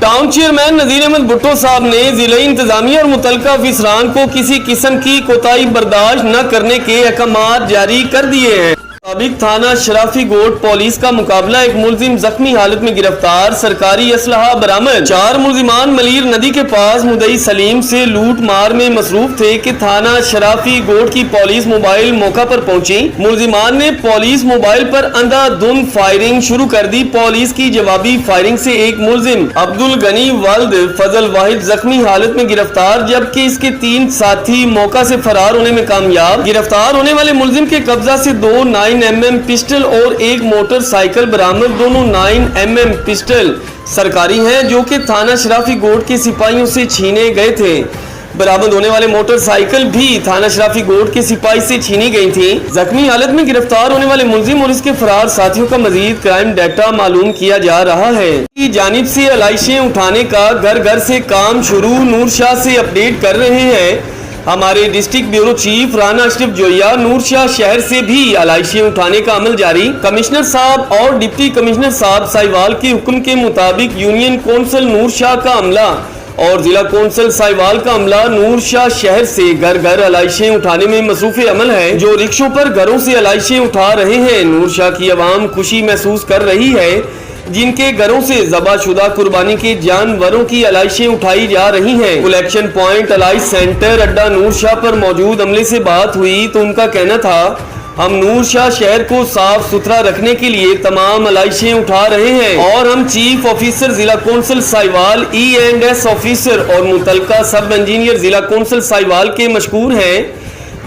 टाउन चेयरमैन नज़ीर अहमद भुट्टो साहब ने ज़िला इंतज़ामिया और मुतल्लिका अफसरान को किसी किस्म की कोताही बर्दाश्त न करने के अहकामात जारी कर दिए हैं। मुताबिक थाना शराफी गोट पुलिस का मुकाबला एक मुलजिम जख्मी हालत में गिरफ्तार सरकारी असलहा बरामद। 4 मुलजिमान मलीर नदी के पास मुदई सलीम से लूट मार में मसरूफ थे कि थाना शराफी गोट की पुलिस मोबाइल मौका पर पहुंची। मुलजिमान ने पुलिस मोबाइल पर अंधाधुंध फायरिंग शुरू कर दी। पुलिस की जवाबी फायरिंग से एक मुलजिम अब्दुल गनी वालिद फजल वाहिद जख्मी हालत में गिरफ्तार जबकि इसके 3 साथी मौका से फरार होने में कामयाब। गिरफ्तार होने वाले मुलजिम के कब्जा से 2 9mm पिस्टल और एक मोटरसाइकिल बरामद। दोनों 9mm पिस्टल सरकारी हैं जो कि थाना शराफी गोट के सिपाहियों से छीने गए थे। बरामद होने वाले मोटरसाइकिल भी थाना शराफी गोट के सिपाही से छीनी गई थी। जख्मी हालत में गिरफ्तार होने वाले मुलजिम और इसके फरार साथियों का मजीद क्राइम डाटा मालूम किया जा रहा है। की जानिब से अलाइशें उठाने का घर घर से काम शुरू, नूर शाह से अपडेट कर रहे हैं हमारे district bureau chief Rana Ashraf Joya. Noor Shah शहर से भी अलाइशें उठाने का अमल जारी। कमिश्नर साहब और डिप्टी कमिश्नर साहब साहिवाल के हुक्म के मुताबिक यूनियन कौंसिल नूर शाह का अमला और जिला कौंसिल साहिवाल का अमला नूर शाह शहर से घर घर अलाइशें उठाने में मसरूफ अमल है। जो रिक्शों पर घरों से अलाइशें उठा रहे हैं, नूर शाह की आवाम खुशी महसूस कर रही है। जिनके घरों से ज़बाशुदा कुर्बानी के जानवरों की अलाइशें उठाई जा रही हैं। कलेक्शन पॉइंट अलाइश सेंटर अड्डा नूर शाह पर मौजूद अमले से बात हुई तो उनका कहना था, हम नूर शाह शहर को साफ सुथरा रखने के लिए तमाम अलाइशें उठा रहे हैं और हम चीफ ऑफिसर जिला कौंसिल साहिवाल, E&S ऑफिसर और मुतलका सब इंजीनियर जिला कौंसिल साहिवाल के मशकूर हैं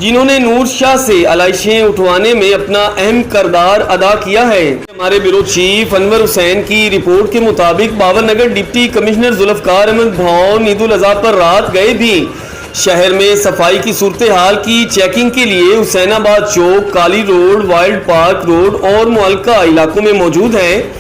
जिन्होंने नूर शाह से अलाइशें उठवाने में अपना अहम किरदार अदा किया है। हमारे ब्यूरो चीफ अनवर हुसैन की रिपोर्ट के मुताबिक बाबरनगर डिप्टी कमिश्नर जुल्फकार अहमद भौन ईद उल अजहा पर रात गए भी शहर में सफाई की सूरत हाल की चेकिंग के लिए हुसैनाबाद चौक, काली रोड, वाइल्ड पार्क रोड और मुअल्का इलाकों में मौजूद हैं।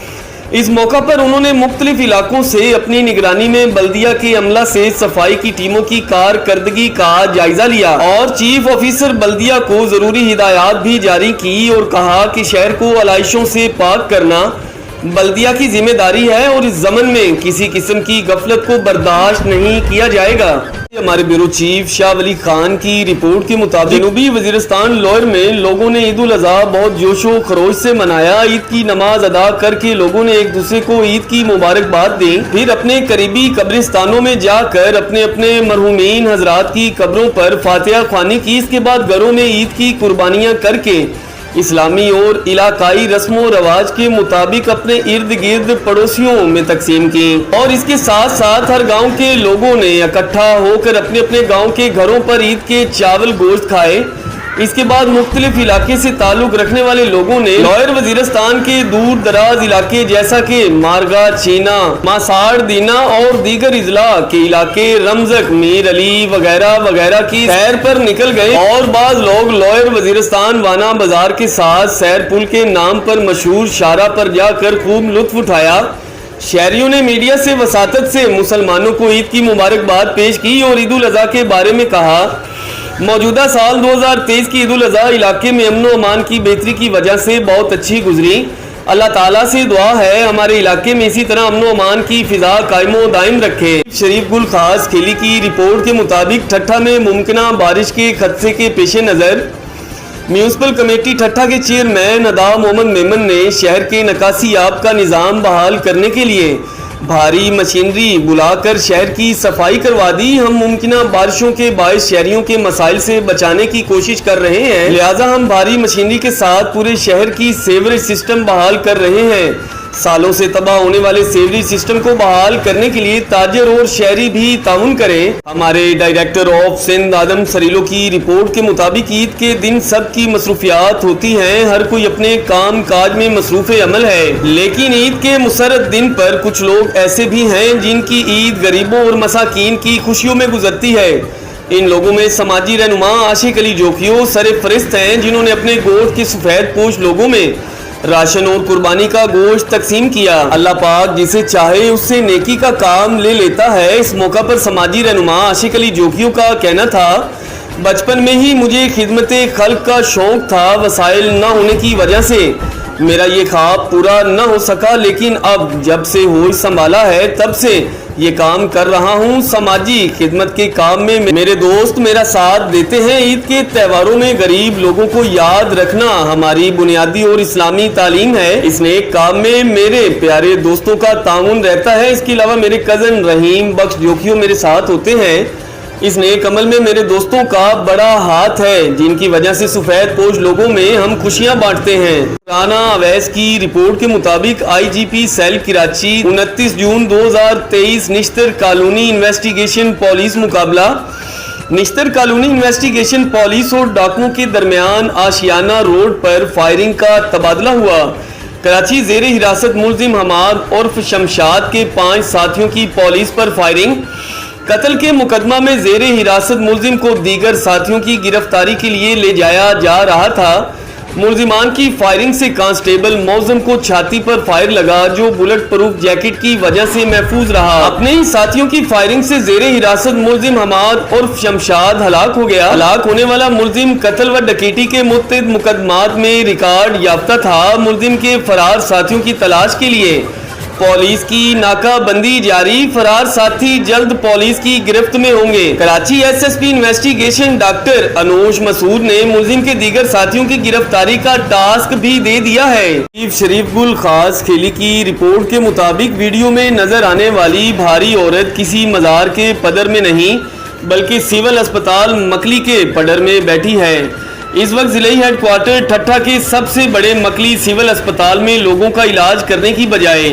इस मौका पर उन्होंने मुख्तलिफ इलाकों से अपनी निगरानी में बल्दिया के अमला से सफाई की टीमों की कारकर्दगी का जायजा लिया और चीफ ऑफिसर बल्दिया को जरूरी हिदायत भी जारी की और कहा कि शहर को अलाइशों से पाक करना बल्दिया की जिम्मेदारी है और इस जमन में किसी किस्म की गफलत को बर्दाश्त नहीं किया जाएगा। हमारे ब्यूरो चीफ शाह वली खान की रिपोर्ट के मुताबिक जनूबी वजीरिस्तान लोअर में लोगों ने ईद उल अजहा बहुत जोशो खरोश से मनाया। ईद की नमाज अदा करके लोगों ने एक दूसरे को ईद की मुबारकबाद दी, फिर अपने करीबी कब्रिस्तानों में जाकर अपने अपने मरहूमीन हजरात की कब्रों पर फातिहा ख्वानी की। इसके बाद घरों में ईद की कुर्बानियां करके इस्लामी और इलाकाई रस्मों रवाज के मुताबिक अपने इर्द गिर्द पड़ोसियों में तकसीम की और इसके साथ साथ हर गांव के लोगों ने इकट्ठा होकर अपने अपने गांव के घरों पर ईद के चावल गोश्त खाए। इसके बाद मुख्तलिफ इलाके से ताल्लुक रखने वाले लोगों ने लोअर वजीरिस्तान के दूर दराज इलाके जैसा कि मारगा, चीना, मासाड़, दीना और दीगर इजला के इलाके रमजक, मीर अली वगैरह वगैरह की सैर पर निकल गए और बाज लोग लोअर वजीरिस्तान वाना बाजार के साथ सैर पुल के नाम पर मशहूर शारा पर जाकर खूब लुत्फ उठाया। शहरियों ने मीडिया से वसातत से मुसलमानों को ईद की मुबारकबाद पेश की और ईद उल अजहा के बारे में कहा। मौजूदा साल 2023 की ईद उल अजहा इलाके में अमन व अमान की बेहतरी की वजह से बहुत अच्छी गुजरी। अल्लाह ताला से दुआ है हमारे इलाके में इसी तरह अमन व अमान की फिजा कायम व दायम रखे। शरीफ गुल खास खेली की रिपोर्ट के मुताबिक ठट्ठा में मुमकिना बारिश के खदशे के पेश नज़र म्यूनसिपल कमेटी ठट्ठा के चेयरमैन अदा मोहम्मद मेमन ने शहर के नकासी आब का निज़ाम बहाल करने के लिए भारी मशीनरी बुलाकर शहर की सफाई करवा दी। हम मुमकिना बारिशों के बायस शहरियों के मसाइल से बचाने की कोशिश कर रहे हैं, लिहाजा हम भारी मशीनरी के साथ पूरे शहर की सेवरेज सिस्टम बहाल कर रहे हैं। सालों से तबाह होने वाले सेवरेज सिस्टम को बहाल करने के लिए ताजर और शहरी भी ताउन करें। हमारे डायरेक्टर ऑफ सिंध आदम सरीलो की रिपोर्ट के मुताबिक ईद के दिन सबकी मसरूफियात होती हैं, हर कोई अपने काम काज में मसरूफ अमल है, लेकिन ईद के मुसर्रत दिन पर कुछ लोग ऐसे भी हैं जिनकी ईद गरीबों और मसाकीन की खुशियों में गुजरती है। इन लोगों में समाजी रहनुमा आशिक अली जोखियो सरे फरिस्त हैं जिन्होंने अपने गोश्त के सफेद पोश लोगों में राशन और कुर्बानी का गोश्त तकसीम किया। अल्लाह पाक जिसे चाहे उससे नेकी का काम ले लेता है। इस मौका पर समाजी रहनुमा आशिक अली जोखियो का कहना था, बचपन में ही मुझे खिदमत खल्क का शौक था, वसाइल न होने की वजह से मेरा ये ख्वाब पूरा न हो सका, लेकिन अब जब से होश संभाला है तब से ये काम कर रहा हूँ। समाजी खिदमत के काम में मेरे दोस्त मेरा साथ देते हैं। ईद के त्योहारों में गरीब लोगों को याद रखना हमारी बुनियादी और इस्लामी तालीम है। इस नेक काम में मेरे प्यारे दोस्तों का ताउन रहता है। इसके अलावा मेरे कज़न रहीम बख्श जोखियो मेरे साथ होते हैं। इस नेक अमल में मेरे दोस्तों का बड़ा हाथ है, जिनकी वजह से सफेद पोश लोगों में हम खुशियां बांटते हैं। राना अवैस की रिपोर्ट के मुताबिक IGP सेल कराची 29 जून 2023 निश्तर कॉलोनी इन्वेस्टिगेशन पुलिस मुकाबला। निश्तर कॉलोनी इन्वेस्टिगेशन पुलिस और डाकुओं के दरमियान आशियाना रोड पर फायरिंग का तबादला हुआ। कराची जेर हिरासत मुलजिम हमाद उर्फ शमशाद के 5 साथियों की पुलिस पर फायरिंग। कत्ल के मुकदमा में जेर हिरासत मुलजिम को दीगर साथियों की गिरफ्तारी के लिए ले जाया जा रहा था। मुलजिमान की फायरिंग से कांस्टेबल मौजम को छाती पर फायर लगा, जो बुलेट प्रूफ जैकेट की वजह से महफूज रहा। अपने ही साथियों की फायरिंग से जेरे हिरासत मुलजिम हमाद उर्फ शमशाद हलाक हो गया। हलाक होने वाला मुलजिम कत्ल व डकैती के मुतअद्दिद मुकदमात में रिकॉर्ड याफ्ता था। मुलजिम के फरार साथियों की तलाश के लिए पुलिस की नाकाबंदी जारी, फरार साथी जल्द पुलिस की गिरफ्त में होंगे। Karachi SSP investigation doctor Anosh Masood ने मुलजिम के दीगर साथियों की गिरफ्तारी का टास्क भी दे दिया है। शरीफ गुल खास खेली की रिपोर्ट के मुताबिक वीडियो में नजर आने वाली भारी औरत किसी मजार के पदर में नहीं बल्कि सिविल अस्पताल मकली के पडर में बैठी है। इस वक्त जिले हेडक्वार्टर ठट्ठा के सबसे बड़े मकली सिविल अस्पताल में लोगों का इलाज करने की बजाय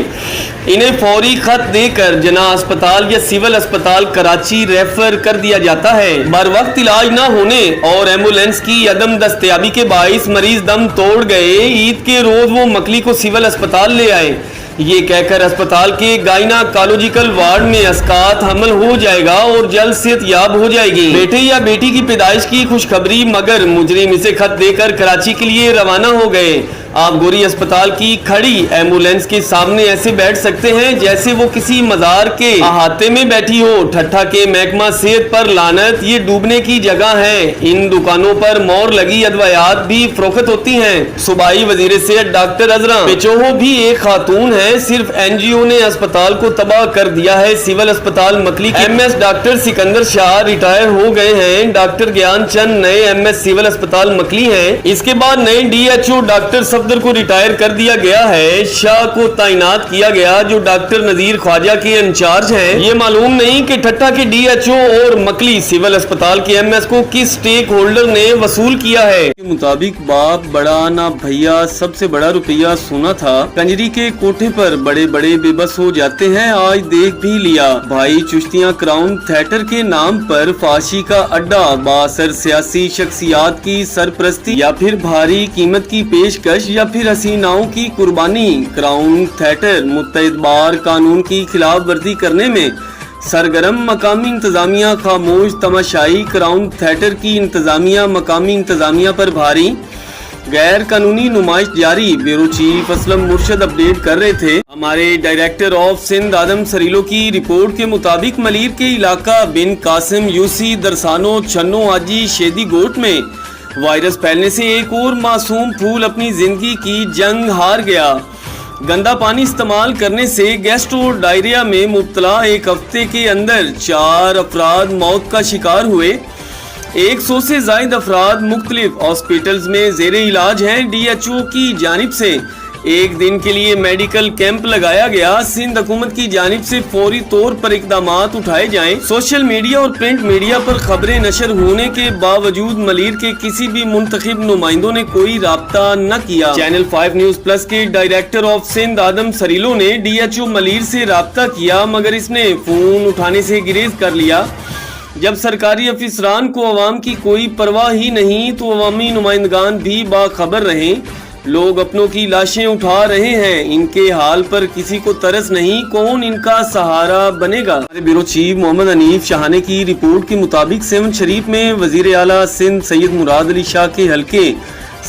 इन्हें फौरी खत देकर जना अस्पताल या सिविल अस्पताल कराची रेफर कर दिया जाता है। बर वक्त इलाज न होने और एम्बुलेंस की अदम दस्तयाबी के बाइस मरीज दम तोड़ गए। ईद के रोज वो मकली को सिविल अस्पताल ले आए, ये कहकर अस्पताल के गायनाकोलॉजिकल वार्ड में अस्कात हमल हो जाएगा और जल्द सेहतयाब हो जाएगी। बेटे या बेटी की पैदाइश की खुशखबरी, मगर मुजरिम इसे खत देकर कराची के लिए रवाना हो गए। आप गोरी अस्पताल की खड़ी एम्बुलेंस के सामने ऐसे बैठ सकते हैं जैसे वो किसी मजार के अहाते में बैठी हो। ठट्ठा के महकमा सेहत पर लानत, ये डूबने की जगह है। इन दुकानों पर मोर लगी अदवायात भी फरोख्त होती हैं। सूबाई वजीर सेहत डॉक्टर अजरा बेचोहो भी एक खातून है। सिर्फ एनजीओ ने अस्पताल को तबाह कर दिया है। सिविल अस्पताल मकली के MS doctor Sikandar Shah retire हो गए हैं। डॉक्टर ज्ञान चंद नए एमएस सिविल अस्पताल मकली हैं। इसके बाद नए डीएचओ डॉक्टर सफदर को रिटायर कर दिया गया है। शाह को तैनात किया गया, जो डॉक्टर नजीर ख्वाजा के इंचार्ज हैं। ये मालूम नहीं कि ठट्ठा के डीएचओ और मकली सिविल अस्पताल के एमएस को किस स्टेक होल्डर ने वसूल किया है। के मुताबिक बाप बड़ा ना भैया, सबसे बड़ा रुपया सोना था। कंजरी के कोठे पर बड़े बड़े बेबस हो जाते हैं। आज देख भी लिया भाई, चुश्तियां क्राउन थिएटर के नाम पर फांसी का अड्डा, बासर सियासी शख्सियात की सरपरस्ती या फिर भारी कीमत की पेशकश या फिर हसीनाओं की कुर्बानी। क्राउन थिएटर मुत्तहिद बार कानून की खिलाफ वर्जी करने में सरगर्म, मकामी इंतजामिया खामोश तमाशाई। क्राउन थिएटर की इंतजामिया मकामी इंतजामिया पर भारी गैर कानूनी नुमाइश जारी। ब्यूरो चीफ असलम मुर्शद अपडेट कर रहे थे। हमारे डायरेक्टर ऑफ सिंध आदम सरीलो की रिपोर्ट के मुताबिक मलीर के इलाका बिन कासिम यूसी दरसानो छन्नो आजी शेदी गोट में वायरस फैलने से एक और मासूम फूल अपनी जिंदगी की जंग हार गया। गंदा पानी इस्तेमाल करने से गैस्ट्रो डायरिया में मुब्तला एक हफ्ते के अंदर 4 अफराद मौत का शिकार हुए। 100 से जायद अफराद मुख्तलिफ हॉस्पिटल्स में जेरे इलाज हैं। डीएचओ की जानिब से एक दिन के लिए मेडिकल कैंप लगाया गया। सिंध हुकूमत की जानिब से फौरी तौर पर इकदामात उठाए जाएं। सोशल मीडिया और प्रिंट मीडिया पर खबरें नशर होने के बावजूद मलीर के किसी भी मुंतखब नुमाइंदों ने कोई राब्ता न किया। चैनल 5 न्यूज प्लस के डायरेक्टर ऑफ सिंध आदम सरीलो ने डीएचओ मलीर से राब्ता किया, मगर इसने फोन उठाने से गुरेज कर लिया। जब सरकारी अफसरान को अवाम की कोई परवाह ही नहीं तो अवामी नुमाइंदगान भी बाखबर रहें। लोग अपनों की लाशें उठा रहे हैं, इनके हाल पर किसी को तरस नहीं, कौन इनका सहारा बनेगा। ब्यूरो चीफ मोहम्मद हनीफ शाहाने की रिपोर्ट के मुताबिक 7 शरीफ में वजीर आला सिंध सैयद मुराद अली शाह के हल्के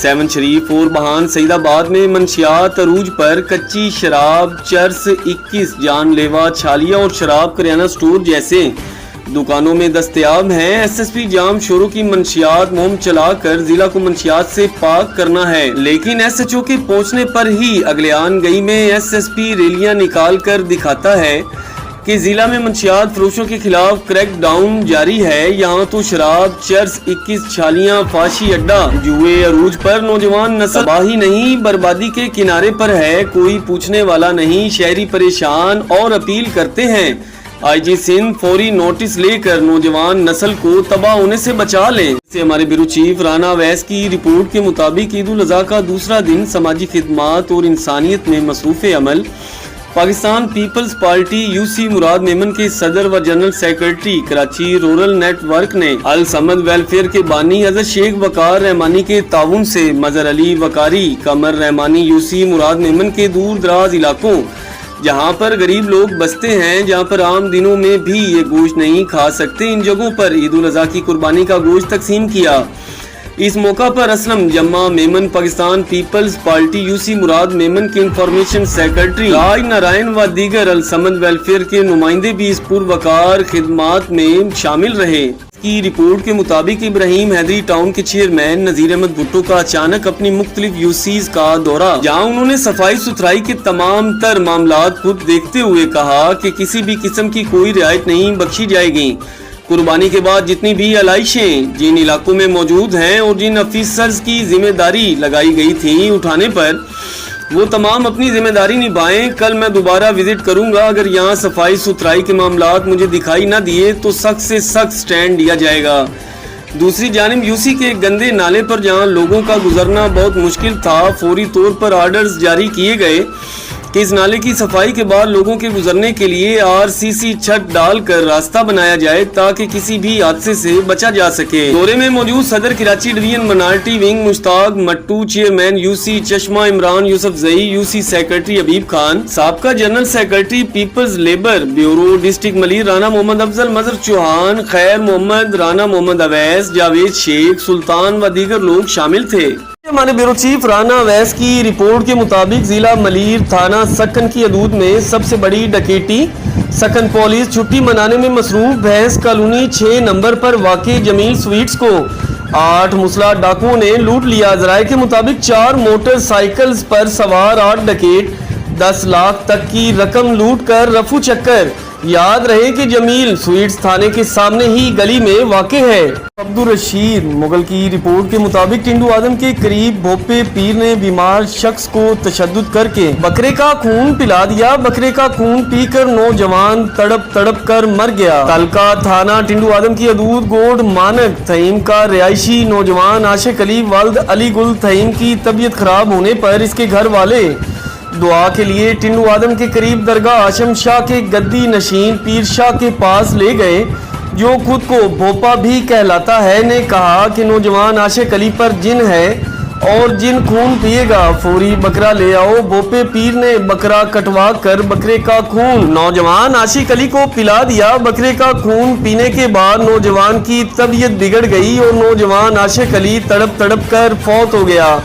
7 शरीफ और बहान सईदाबाद में मंशियात अरूज पर कच्ची शराब, चर्स, 21 जानलेवा छालिया और शराब करियाना स्टोर जैसे दुकानों में दस्तयाब हैं। एसएसपी जाम शोरों की मंशियात मुहिम चलाकर जिला को मंशियात से पाक करना है, लेकिन एसएचओ के पहुंचने पर ही अगलियान गई में एसएसपी रैलियां निकाल कर दिखाता है कि जिला में मंशियात फरोशों के खिलाफ क्रैक डाउन जारी है। यहाँ तो शराब, चर्स, 21 छालियां, फांसी अड्डा, जुए अरूज पर नौजवान नस्ल तबाही नहीं बर्बादी के किनारे पर है। कोई पूछने वाला नहीं, शहरी परेशान और अपील करते हैं आईजी सिंध फौरी नोटिस लेकर नौजवान नस्ल को तबाह होने से बचा ले। हमारे ब्यूरो चीफ राना अवैस की रिपोर्ट के मुताबिक ईद उल अज़हा का दूसरा दिन समाजी खिदमात और इंसानियत में मसरूफ अमल। पाकिस्तान पीपल्स पार्टी यूसी मुराद मेमन के सदर व general secretary Karachi rural network ने अल समद वेलफेयर के बानी हज़रत शेख वकार रहमानी के ताउन से मजहर अली वकारी, कमर रहमानी यूसी मुराद मेमन के दूर दराज इलाकों جہاں پر غریب لوگ بستے ہیں، جہاں پر عام دنوں میں بھی یہ گوشت نہیں کھا سکتے، ان جگہوں پر عید الاضحیٰ کی قربانی کا گوشت تقسیم کیا۔ اس موقع پر اسلم جمع Memon Pakistan Peoples party Yossi مراد میمن کے انفارمیشن سیکرٹری راج نارائن و دیگر السمد ویلفیئر کے نمائندے بھی اس پروقار خدمات میں شامل رہے۔ کی رپورٹ کے مطابق ابراہیم حیدری ٹاؤن کے چیئرمین نذیر احمد بھٹو کا اچانک اپنی مختلف یوسیز کا دورہ، جہاں انہوں نے صفائی ستھرائی کے تمام تر معاملات خود دیکھتے ہوئے کہا کہ کسی بھی قسم کی کوئی رعایت نہیں بخشی جائے گی۔ قربانی کے بعد جتنی بھی علائشیں جن علاقوں میں موجود ہیں اور جن افیسرز کی ذمہ داری لگائی گئی تھی اٹھانے پر، وہ تمام اپنی ذمہ داری نبھائیں۔ کل میں دوبارہ وزٹ کروں گا، اگر یہاں صفائی ستھرائی کے معاملات مجھے دکھائی نہ دیے تو سخت سے سخت سٹینڈ لیا جائے گا۔ دوسری جانب یوسی کے گندے نالے پر جہاں لوگوں کا گزرنا بہت مشکل تھا، فوری طور پر آرڈرز جاری کیے گئے کہ اس نالے کی صفائی کے بعد لوگوں کے گزرنے کے لیے RCC چھت ڈال کر راستہ بنایا جائے تاکہ کسی بھی حادثے سے بچا جا سکے۔ دورے میں موجود صدر Karachi division minority wing Mushtaq Mitto, chairman UC Chashma Imran Yousafzai, UC secretary Habib Khan, سابقہ general secretary peoples labour bureau district Malir Rana Muhammad Afzal, Mazhar Chauhan, Khair Muhammad, Rana محمد اویس، جاوید شیخ، سلطان و دیگر لوگ شامل تھے۔ ہمارے بیورو چیف رانا اویس کی رپورٹ کے مطابق ضلع ملیر تھانہ سکن کی حدود میں سب سے بڑی ڈکیتی سکن پولیس چھٹی منانے میں مصروف بھینس کالونی 6 نمبر پر واقع جمیل سویٹس کو 8 مسلح ڈاکوؤں نے لوٹ لیا۔ ذرائع کے مطابق 4 موٹر سائیکلز پر سوار 8 ڈکیت 10 لاکھ تک کی رقم لوٹ کر رفو چکر۔ یاد رہے کہ جمیل سویٹس تھانے کے سامنے ہی گلی میں واقع ہے۔ عبدالرشید مغل کی رپورٹ کے مطابق ٹنڈو آدم کے قریب بھوپے پیر نے بیمار شخص کو تشدد کر کے بکرے کا خون پلا دیا۔ بکرے کا خون پی کر نوجوان تڑپ تڑپ کر مر گیا۔ تعلقہ تھانہ ٹنڈو آدم کی حدود گوڑ مانک تھئیم کا رہائشی نوجوان عاشق علی والد علی گل تھئیم کی طبیعت خراب ہونے پر اس کے گھر والے دعا کے لیے ٹنڈو آدم کے قریب درگاہ ہاشم شاہ کے گدی نشین پیر شاہ کے پاس لے گئے، جو خود کو بھوپا بھی کہلاتا ہے، نے کہا کہ نوجوان عاشق علی پر جن ہے اور جن خون پیے گا، فوری بکرا لے آؤ۔ بھوپے پیر نے بکرا کٹوا کر بکرے کا خون نوجوان عاشق علی کو پلا دیا۔ بکرے کا خون پینے کے بعد نوجوان کی طبیعت بگڑ گئی اور نوجوان عاشق علی تڑپ تڑپ کر فوت ہو گیا۔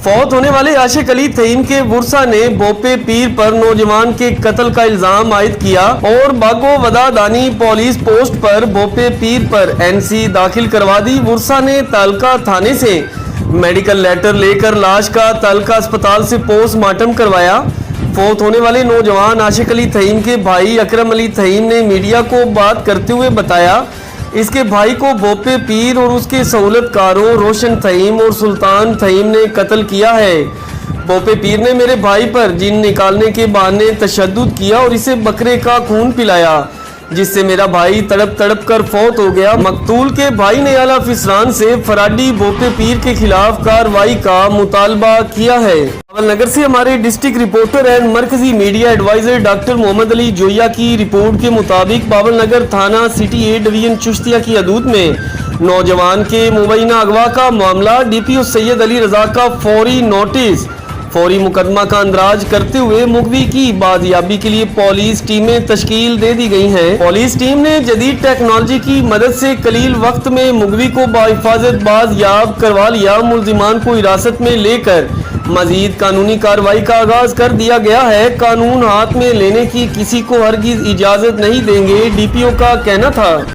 فوت ہونے والے عاشق علی تھئیم کے ورثہ نے بھوپے پیر پر نوجوان کے قتل کا الزام عائد کیا اور باگو ودا دانی پولیس پوسٹ پر بھوپے پیر پر NC داخل کروا دی۔ ورثہ نے تعلقہ تھانے سے میڈیکل لیٹر لے کر لاش کا تعلقہ اسپتال سے پوسٹ مارٹم کروایا۔ فوت ہونے والے نوجوان عاشق علی تھئیم کے بھائی اکرم علی تھئیم نے میڈیا کو بات کرتے ہوئے بتایا اس کے بھائی کو بھوپے پیر اور اس کے سہولت کاروں روشن تھئیم اور سلطان تھئیم نے قتل کیا ہے۔ بھوپے پیر نے میرے بھائی پر جن نکالنے کے بہانے تشدد کیا اور اسے بکرے کا خون پلایا، جس سے میرا بھائی تڑپ تڑپ کر فوت ہو گیا۔ مقتول کے بھائی نے اعلیٰ افسران سے فراڈی بھوپے پیر کے خلاف کارروائی کا مطالبہ کیا ہے۔ باول نگر سے ہمارے ڈسٹرکٹ رپورٹر اینڈ مرکزی میڈیا ایڈوائزر ڈاکٹر محمد علی جویا کی رپورٹ کے مطابق باول نگر تھانہ سٹی A ڈویژن چشتیہ کی حدود میں نوجوان کے مبینہ اغوا کا معاملہ DPO سید علی رضا کا فوری نوٹس، فوری مقدمہ کا اندراج کرتے ہوئے مغوی کی بازیابی کے لیے پولیس ٹیمیں تشکیل دے دی گئی ہیں۔ پولیس ٹیم نے جدید ٹیکنالوجی کی مدد سے قلیل وقت میں مغوی کو بحفاظت بازیاب کروا لیا۔ ملزمان کو حراست میں لے کر مزید قانونی کارروائی کا آغاز کر دیا گیا ہے۔ قانون ہاتھ میں لینے کی کسی کو ہرگز اجازت نہیں دیں گے، DPO کا کہنا تھا۔